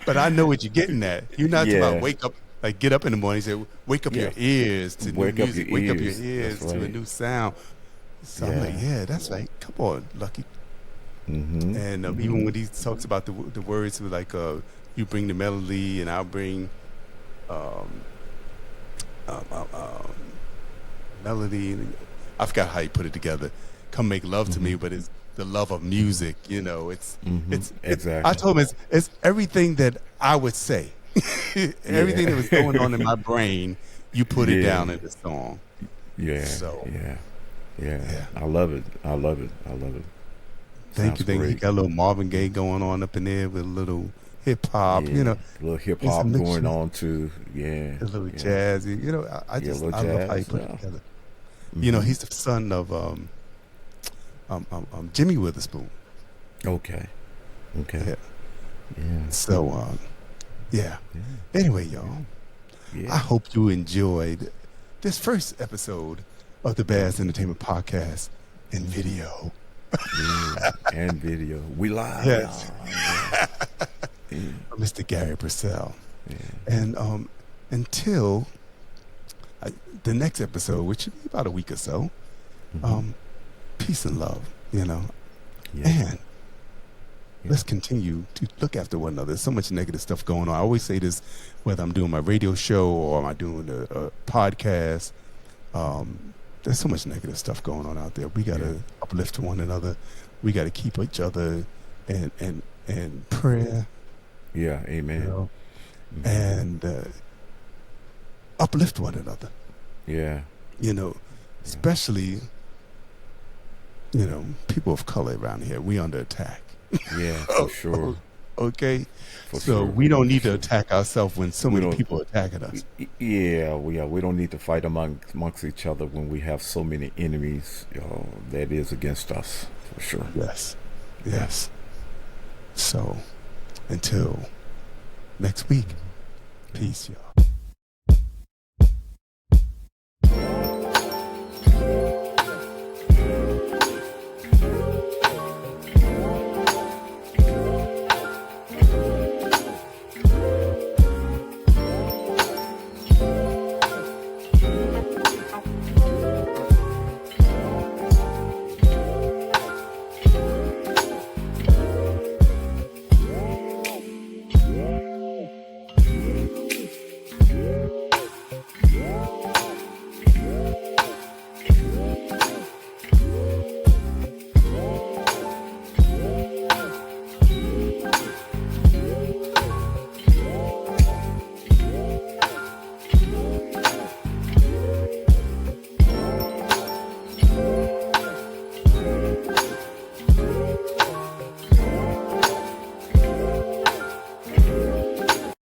A: I know what you're getting at. You're not talking about wake up, like get up in the morning. You say wake up your ears to new music. Wake up your ears to a new sound. So I'm like, yeah, that's right. Come on, Lucky.
B: Mm-hmm.
A: And even when he talks about the words, like you bring the melody and I'll bring melody. I forgot how he put it together. Come make love to me, but it's the love of music. You know, it's
B: exactly.
A: I told him it's everything that I would say. Everything that was going on in my brain, you put it down in the song.
B: Yeah.
A: So
B: yeah. I love it.
A: Thank you. You got a little Marvin Gaye going on up in there with a little hip hop. You know,
B: a little hip hop going on too. Yeah.
A: A little jazzy. You know, I love how you put it together. You know, he's the son of Jimmy Witherspoon.
B: Okay.
A: Yeah.
B: Yeah.
A: So, Anyway, y'all, I hope you enjoyed this first episode of the BAAS Entertainment Podcast in video.
B: And video. We live.
A: Yes.
B: Yeah.
A: Mr. Garry Percell.
B: Yeah.
A: And until the next episode, which should be about a week or so, peace and love, and let's continue to look after one another. There's so much negative stuff going on. I always say this, whether I'm doing my radio show or I'm doing a podcast, there's so much negative stuff going on out there. We got to uplift one another. We got to keep each other in prayer.
B: Yeah, amen.
A: And uplift one another.
B: Yeah.
A: Especially, people of color around here. We under attack.
B: Yeah, for sure.
A: Okay?
B: For
A: so
B: sure.
A: we don't need to attack ourselves when so many people are attacking us.
B: Yeah, we don't need to fight amongst each other when we have so many enemies that is against us, for sure.
A: Yes. So, until next week, peace, y'all.